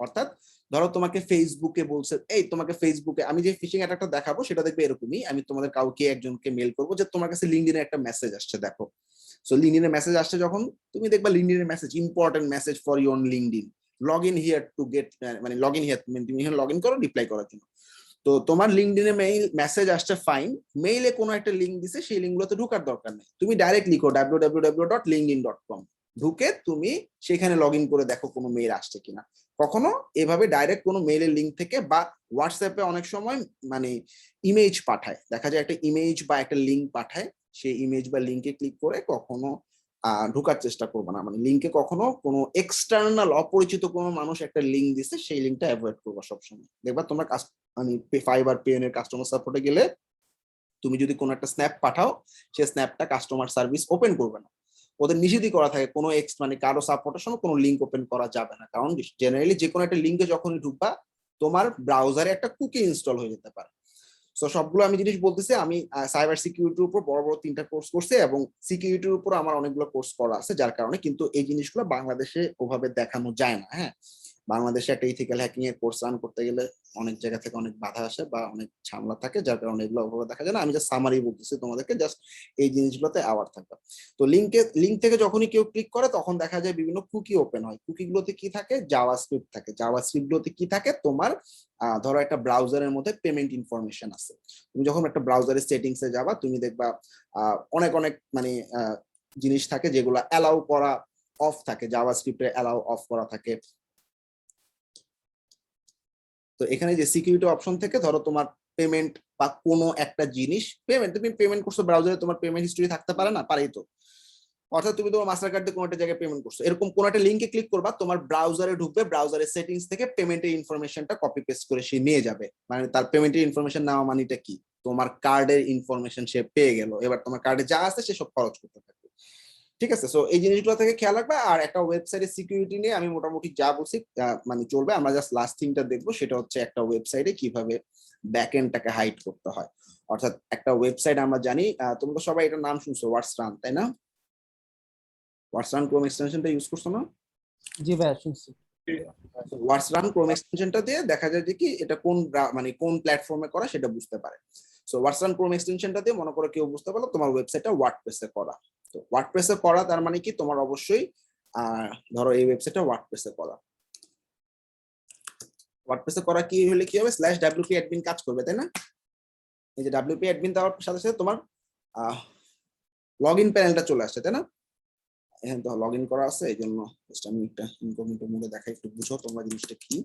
অর্থাৎ ধরো তোমাকে ফেসবুকে বলছে, এই তোমাকে ফেসবুকে আমি যে ফিশিং অ্যাটাকটা দেখাবো সেটা দেখবে এরকমই, আমি তোমাদের কাউকে একজনকে মেল করবো যে তোমার কাছে লিঙ্কডইনে একটা মেসেজ আসছে, দেখো। সো লিঙ্কডইনে মেসেজ আসছে যখন তুমি দেখবা লিঙ্কডইনের message, important message for your LinkedIn, log in here to get, মানে লগ ইন হিয়ার তুমি লগ ইন করো রিপ্লাই করার জন্য। তো তোমার লিঙ্কডইনে মেইল মেসেজ আসছে, ফাইন, মেইলে কোনো একটা লিঙ্ক দিছে, সেই লিঙ্কগুলোতে ঢোকার দরকার নেই, তুমি ডাইরেক্ট লিখো www.linkedin.com, ঢুকে তুমি সেখানে লগ ইন করে দেখো কোনো মেইল আসছে কিনা। কখনো এভাবে ডাইরেক্ট কোনো মেইলের লিঙ্ক থেকে, বা হোয়াটসঅ্যাপে অনেক সময় মানে ইমেজ পাঠায়, দেখা যায় একটা ইমেজ বা একটা লিঙ্ক পাঠায়, সেই ইমেজ বা লিঙ্কে ক্লিক করে কখনো ঢোকার চেষ্টা করবো না, মানে লিঙ্কে কখনো কোনো এক্সটার্নাল অপরিচিত কোনো মানুষ একটা লিঙ্ক দিছে সেই লিঙ্কটা অ্যাভয়েড করবা সবসময়। দেখবা তোমরা মানে ফাইবার পেয়নের কাস্টমার সাপোর্টে গেলে তুমি যদি কোনো একটা স্ন্যাপ পাঠাও, সেই স্ন্যাপটা কাস্টমার সার্ভিস ওপেন করবে না, ওদের নিষেধই করা থাকে কোনো মানে কারো সাপোর্টের সময় কোনো লিঙ্ক ওপেন করা যাবে না, কারণ জেনারেলি যে কোনো একটা লিঙ্কে যখনই ঢুকবা তোমার ব্রাউজারে একটা কুকি ইনস্টল হয়ে যেতে পারে। সো সবগুলো আমি জিনিস বলতেছি, আমি সাইবার সিকিউরিটির উপর বড় বড় 3টা কোর্স করছি, এবং সিকিউরিটির উপর আমার অনেকগুলো কোর্স করা আছে, যার কারণে কিন্তু এই জিনিসগুলো বাংলাদেশে ওভাবে দেখানো যায় না। হ্যাঁ, বাংলাদেশে একটা ইথিক্যাল হ্যাকিং এর কোর্স রান করতে গেলে অনেক জায়গা থেকে অনেক বাধা আসে বা অনেক ঝামেলা থাকে, যার কারণে এগুলো ওভাবে দেখা যায় না। আমি জাস্ট সামারি বলতেছি তোমাদেরকে, জাস্ট এই জিনিসগুলোতে অ্যাওয়ার থাকবে। তো লিঙ্ক থেকে যখনই কেউ ক্লিক করে তখন দেখা যায় বিভিন্ন কুকি ওপেন হয়, কুকিগুলোতে কি থাকে, জাভাস্ক্রিপ্ট থাকে, জাভাস্ক্রিপ্টগুলোতে কি থাকে, তোমার ধরো একটা ব্রাউজারের মধ্যে পেমেন্ট ইনফরমেশন আছে, তুমি যখন একটা ব্রাউজারের সেটিংসে যাবা তুমি দেখবা অনেক অনেক মানে জিনিস থাকে যেগুলো অ্যালাউ করা অফ থাকে, জাভাস্ক্রিপ্টে অ্যালাউ অফ করা থাকে। তো এখানে যে সিকিউরিটি অপশন থেকে ধরো তোমার পেমেন্ট বা কোনো একটা জিনিস তুমি পেমেন্ট করছো ব্রাউজারে, তোমার পেমেন্ট হিস্টরি থাকতে পারে না, পারেই তো, অর্থাৎ তুমি তোমার মাস্টার কার্ড দিয়ে কোনো একটা জায়গায় পেমেন্ট করছো, এরকম কোনো একটা লিঙ্কে ক্লিক করবা, তোমার ব্রাউজারে ঢুকবে, ব্রাউজারের সেটিংস থেকে পেমেন্টের ইনফরমেশনটা কপি পেস্ট করে সে নিয়ে যাবে, মানে তার পেমেন্টের ইনফরমেশন নেওয়া মানেটা কি, তোমার কার্ডের ইনফরমেশন সে পেয়ে গেল, এবার তোমার কার্ডে যা আছে সে সব খরচ করতে থাকবে। ঠিক আছে, সো এই জিনিসগুলো থেকে খেয়াল রাখবে। আর একটা ওয়েবসাইটের সিকিউরিটি নিয়ে আমি মোটামুটি যা বলছি মানে চলবে। আমরা জাস্ট লাস্ট থিংটা দেখবো, সেটা হচ্ছে একটা ওয়েবসাইটে কিভাবে ব্যাকএন্ডটাকে হাইড করতে হয়। অর্থাৎ একটা ওয়েবসাইট আমরা জানি, তোমরা সবাই এটার নাম শুনছো, হোয়াটস রান, তাই না? হোয়াটস রান ক্রোম এক্সটেনশনটা ইউজ করছো না? জি ভাইয়া শুনছি। হোয়াটস রান ক্রোম এক্সটেনশনটা দিয়ে দেখা যায় যে কি এটা কোন মানে কোন প্ল্যাটফর্মে করা সেটা বুঝতে পারে। সো হোয়াটস রান ক্রোম এক্সটেনশনটা দিয়ে মনে করো কেউ বুঝতে পারলো তোমার ওয়েবসাইটটা ওয়ার্ডপ্রেসে করা। তো ওয়ার্ডপ্রেসে করা তার মানে কি তোমার অবশ্যই ধরো এই ওয়েবসাইটটা ওয়ার্ডপ্রেসে করা। ওয়ার্ডপ্রেসে করা কি হলে কি হবে, /wp admin কাজ করবে, তাই না? এই যে wp admin দেওয়ার সাথে সাথে তোমার লগইন প্যানেলটা চলে আসছে, তাই না? এখানে তো লগইন করা আছে, এই জন্য আমি একটা ইনকগনিটো মোডে দেখাই, একটু বুঝো তোমরা জিনিসটা কি।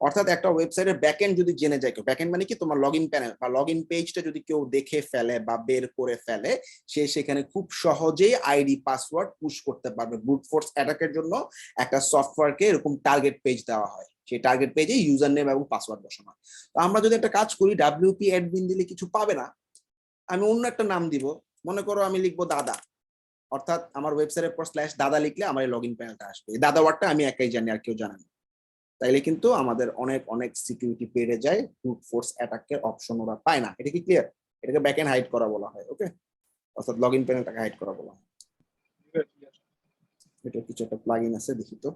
অর্থাৎ একটা ওয়েবসাইটের ব্যাকএন্ড যদি জেনে যায় কেউ, ব্যাকএন্ড মানে কি তোমার লগইন প্যানেল বা লগইন পেজটা যদি কেউ দেখে ফেলে বা বের করে ফেলে, সে সেখানে খুব সহজেই আইডি পাসওয়ার্ড পুশ করতে পারবে। ব্রুট ফোর্স অ্যাটাকের জন্য একটা সফটওয়্যারকে এরকম টার্গেট পেজ দেওয়া হয়, সেই টার্গেট পেজে ইউজার নেম এবং পাসওয়ার্ড বসানো হয়। তো আমরা যদি একটা কাজ করি, wp admin দিলে কিছু পাবে না, আমি অন্য একটা নাম দিব, মনে করো আমি লিখবো দাদা, অর্থাৎ আমার ওয়েবসাইটের পর /দাদা লিখলে আমার লগইন প্যানেলটা আসবে। এই দাদা ওয়ার্ডটা আমি একাই জানি, আর কেউ জানে না। তাইলে কিন্তু আমাদের অনেক অনেক সিকিউরিটি বেড়ে যায়, ব্রুট ফোর্স অ্যাটাকের অপশন ওরা পায় না। এটা কি ক্লিয়ার? এটাকে ব্যাকএন্ড হাইড করা বলা হয়, ওকে? অর্থাৎ লগইন প্যানেলটাকে হাইড করা বলা হয়। এটা কিছু একটা প্লাগইন আছে, দেখি তো।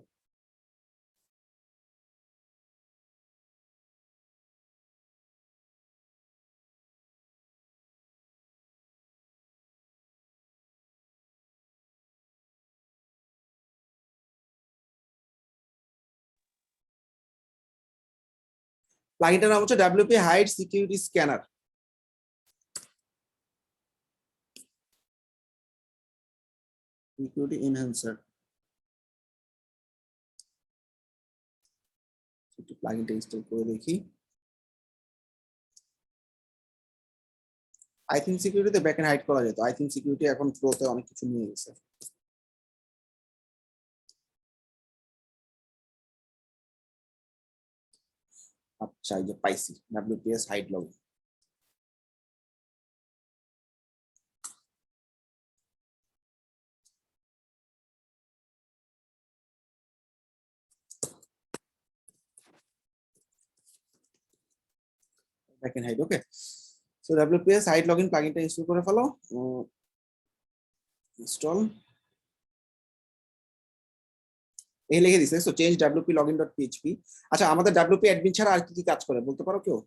প্লাগইনটার নাম হচ্ছে wp hide security scanner. Security enhancer. একটু প্লাগইনটা ইনস্টল করে দেখি। আই থিংক সিকিউরিটিতে ব্যাকএন্ড হাইড করা যেত। আই থিংক সিকিউরিটি এখন প্রোতে অনেক কিছু নিয়ে গেছে। আচ্ছা, এই যে পাইছি, wps hide login. Backend hide, okay. So wps hide login প্লাগইনটা ইনস্টল করে ফেলো। ইনস্টল এই লিখে দিছে। So change wp login.php। আচ্ছা, আমাদের wp অ্যাডমিন ছাড়া আর কি কি কাজ করে বলতে পারো কেউ?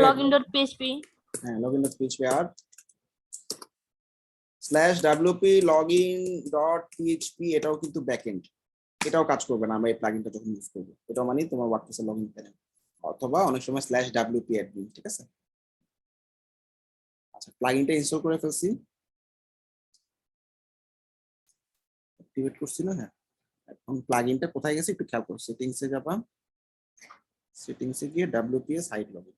login.php হ্যাঁ, login.php আর /wp login.php এটাও কিন্তু ব্যাকএন্ড, এটাও কাজ করবে না আমরা এই প্লাগইনটা যখন ইউজ করব। এটা মানে তোমার ওয়ার্ডপ্রেসের লগইন প্যানেল, অথবা অনেক সময় /wp admin, ঠিক আছে? আচ্ছা, প্লাগইনটা ইনস্টল করে ফেলছি, অ্যাক্টিভেট করছি না? হ্যাঁ, এখন প্লাগইনটা কোথায় গেছে একটু খেয়াল করো। সেটিংসে যাবা, সেটিংসে গিয়ে wps হাইড লগইন।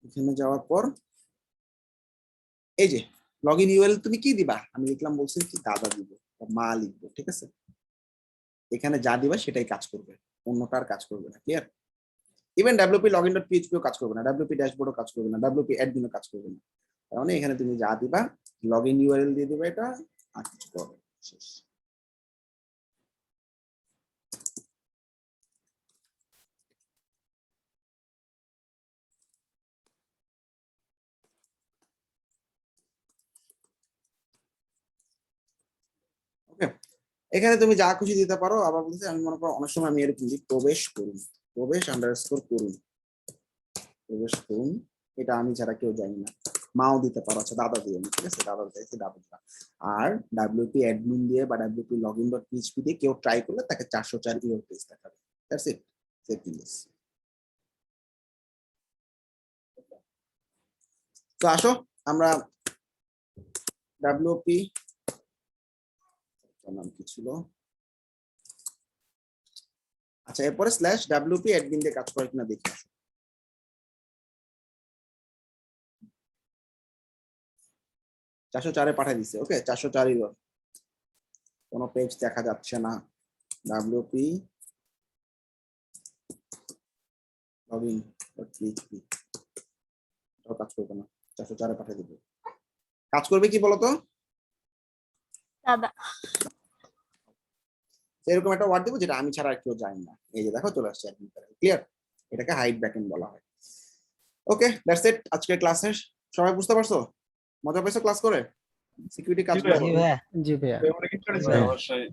এখানে যাওয়ার পর এই যে লগইন ইউআরএল তুমি কি দিবা? আমি লিখলাম, বলছি কি দাদা দিব বা মা লিখবো, ঠিক আছে? এখানে যা দিবা সেটাই কাজ করবে, অন্যটা আর কাজ করবে না। ক্লিয়ার? ইভেন wp login.php ও কাজ করবে না, wp ড্যাশবোর্ডও কাজ করবে না, wp admin ও কাজ করবে না। তার মানে এখানে তুমি যা দিবা, লগইন ইউআরএল দিয়ে দিবা, এটা আর কিছু করবে না, শেষ। ওকে, এখানে তুমি যা খুশি দিতে পারো। আবার বলতে আমি মনে করো অনেক সময় আমি এরকম দিই, প্রবেশ করুন, প্রবেশ _ করুন, প্রবেশ করুন। এটা আমি ছাড়া কেউ জানি না। মাও দিতে পারো, আচ্ছা দাদা দিয়ে, ঠিক আছে? দাদা চাইছে, দাদা দিবা। আর wp admin দিয়ে বা wp login.php দিয়ে কেউ ট্রাই করলে তাকে 404 ইউআর পেজ দেখাবে। That's it, settings. তো আসো আমরা wp নাম কি ছিল, আচ্ছা এরপরে /wp admin দিয়ে কাজ করে কিনা দেখি। আসো 404 পাঠিয়ে দিছে। ওকে, 404 এরর, কোনো পেজ দেখা যাচ্ছে না। wp লগইন php এটাও কাজ করবে না, 404 পাঠিয়ে দিব। কাজ করবে কি বলতো? দাদা এরকম একটা ওয়ার্ড দিব যেটা আমি ছাড়া আর কেউ জানি না। এই যে দেখো চলে আসছে অ্যাডমিন প্যানেল, ক্লিয়ার? এটাকে হাইড ব্যাকএন্ড বলা হয়। ওকে, দ্যাটস ইট আজকের ক্লাসের। সবাই বুঝতে পারছো? মজা পাইছো ক্লাস করে? সিকিউরিটি কাজ ভাইয়া। জি ভাইয়া জি ভাইয়া। অবশ্যই।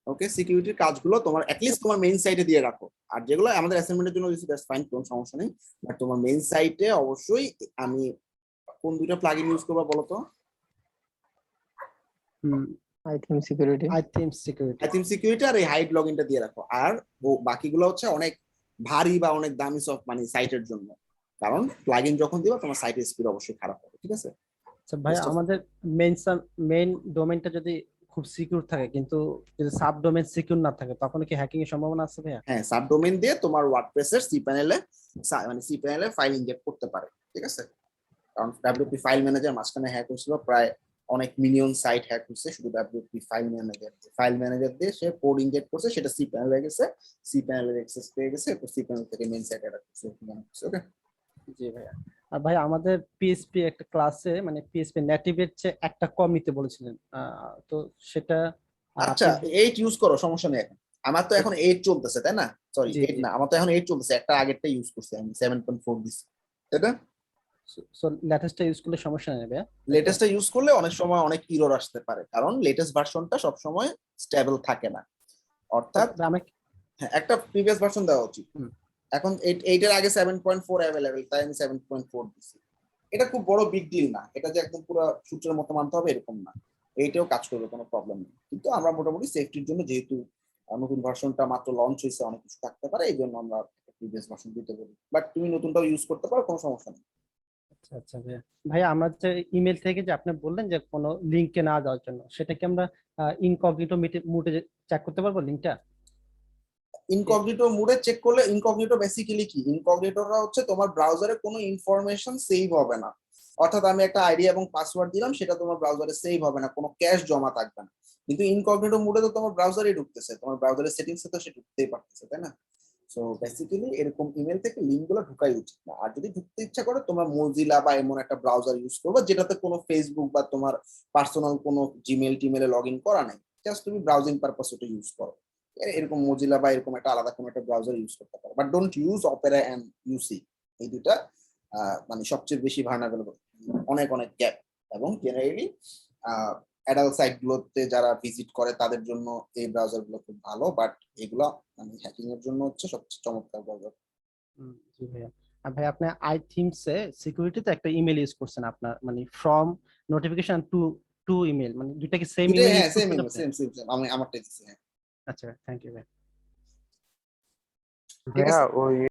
ওকে, সিকিউরিটির কাজগুলো তোমার অ্যাটলিস্ট তোমার মেইন সাইটে দিয়ে রাখো। আর যেগুলো আমাদের অ্যাসাইনমেন্টের জন্য দিছি দ্যাটস ফাইন, কোনো সমস্যা নেই। বাট তোমার মেইন সাইটে অবশ্যই আমি কোন দুইটা প্লাগইন ইউজ করবা বলো তো? I think security iThemes security. IThemes security আর এই হাইড লগইনটা দিয়ে রাখো। আর বাকিগুলো হচ্ছে অনেক ভারী বা অনেক দামি সফট মানে সাইটের জন্য, কারণ প্লাগইন যখন দিবা তোমার সাইটের স্পিড অবশ্যই খারাপ হবে, ঠিক আছে? আচ্ছা ভাই, Best of- আমাদের মেইন ডোমেইনটা যদি খুব সিকিউর থাকে কিন্তু যদি সাব ডোমেইন সিকিউর না থাকে তখন কি হ্যাকিং এর সম্ভাবনা আছে ভাইয়া? হ্যাঁ, সাবডোমেইন দিয়ে তোমার ওয়ার্ডপ্রেসের সি প্যানেলে ফাইল ইনজেক্ট করতে পারে, ঠিক আছে? কারণ WP ফাইল ম্যানেজার মাঝখানে হ্যাক হয়েছিল, প্রায় অনেক মিলিয়ন সাইট হ্যাক হয়েছে শুধু WP ফাইল ম্যানেজার দিয়ে সে কোড ইনজেক্ট করছে, সেটা সি প্যানেলে হয়ে গেছে, সি প্যানেলের অ্যাক্সেস পেয়ে গেছে, এরপর সি প্যানেল থেকে মেইন সাইটে অ্যাটাক করছে। ওকে, জি ভাইয়া। আর ভাই আমাদের পিএইচপি একটা ক্লাসে মানে পিএইচপি নেটিভের চেয়ে একটা কম নিতে বলেছিলেন, তো সেটা আচ্ছা 8 ইউজ করো, সমস্যা নেই। এখন আমার তো এখন 8 চলতেছে, তাই না? সরি, জি, 8 জি। না, আমার তো এখন 8 চলতেছে, একটা আগেরটা ইউজ করছি আমি 7.4 দিছি, তাই না? সো লেটেস্টটা ইউজ করলে সমস্যা নেই ভাইয়া। লেটেস্টটা ইউজ করলে অনেক সময় অনেক ইরর আসতে পারে, কারণ লেটেস্ট ভার্সনটা সব সময় স্টেবল থাকে না। অর্থাৎ আমি হ্যাঁ, একটা প্রিভিয়াস ভার্সন দেওয়া উচিত। হুম। এখন 8 এর আগে 7.4 অ্যাভেলেবেল, তাই আমি 7.4 দিছি। এটা খুব বড় বিগ ডিল না, এটা যে একদম পুরো সূত্রের মতো মানতে হবে এরকম না, এইটাও কাজ করবে, কোনো প্রবলেম নেই। কিন্তু আমরা মোটামুটি সেফটির জন্য, যেহেতু নতুন ভার্সনটা মাত্র লঞ্চ হয়েছে, অনেক কিছু থাকতে পারে, এই জন্য আমরা প্রিভিয়াস ভার্সন দিতে বলি। বাট তুমি নতুনটাও ইউজ করতে পারো, কোনো সমস্যা নেই। আচ্ছা আচ্ছা ভাইয়া। ভাইয়া আমরা যে ইমেল থেকে যে আপনি বললেন যে কোনো লিংকে না যাওয়ার জন্য, সেটা কি আমরা ইনকগনিটো মোডে চেক করতে পারবো লিংকটা? ইনকগনিটো মোডে চেক করলে, ইনকগনিটো বেসিক্যালি কি? ইনকগনিটোটা হচ্ছে তোমার ব্রাউজারে কোনো ইনফরমেশন সেভ হবে না। অর্থাৎ আমি একটা আইডি এবং পাসওয়ার্ড দিলাম, সেটা তোমার ব্রাউজারে সেভ হবে না, কোনো ক্যাশ জমা থাকবে না। কিন্তু ইনকগনিটো মোডে তো তোমার ব্রাউজারে ঢুকতেছে, তোমার ব্রাউজারের সেটিংসে তো সে ঢুকতেই পারতেছে, তাই না? সো বেসিক্যালি এরকম ইমেল থেকে লিঙ্কগুলো ঢুকাই উচিত না। আর যদি ঢুকতে ইচ্ছা করে, তোমরা মোজিলা বা এমন একটা ব্রাউজার ইউজ করবে যেটাতে কোনো ফেসবুক বা তোমার পার্সোনাল কোনো জিমেল টিমেলে লগ ইন করা নাই, জাস্ট তুমি ব্রাউজিং পারপাস ওটা ইউজ করো। এরকম মোজিলা বা এরকম একটা আলাদা কোনো একটা ব্রাউজার ইউজ করতে পারো, but don't use Opera and UC. এই দুটা মানে সবচেয়ে বেশি ভার্নারেবল, অনেক অনেক গ্যাপ। এবং জেনারেলি অ্যাডাল্ট সাইট গুলোতে যারা ভিজিট করে তাদের জন্য এই ব্রাউজার গুলো খুব ভালো, বাট এগুলো মানে হ্যাকিং এর জন্য হচ্ছে সবচেয়ে চমৎকার ব্রাউজার। জি ভাইয়া। আর ভাই আপনি আইথিংসে সিকিউরিটিতে একটা ইমেল ইউজ করছেন, আপনার মানে ফ্রম নোটিফিকেশন টু ইমেল, মানে দুইটা কি সেম ইমেল? হ্যাঁ, সেম আমি আমারটাই দিচ্ছি। হ্যাঁ, আচ্ছা, থ্যাংক ইউ ভাই। ঠিক আছে। ভাইয়া ওই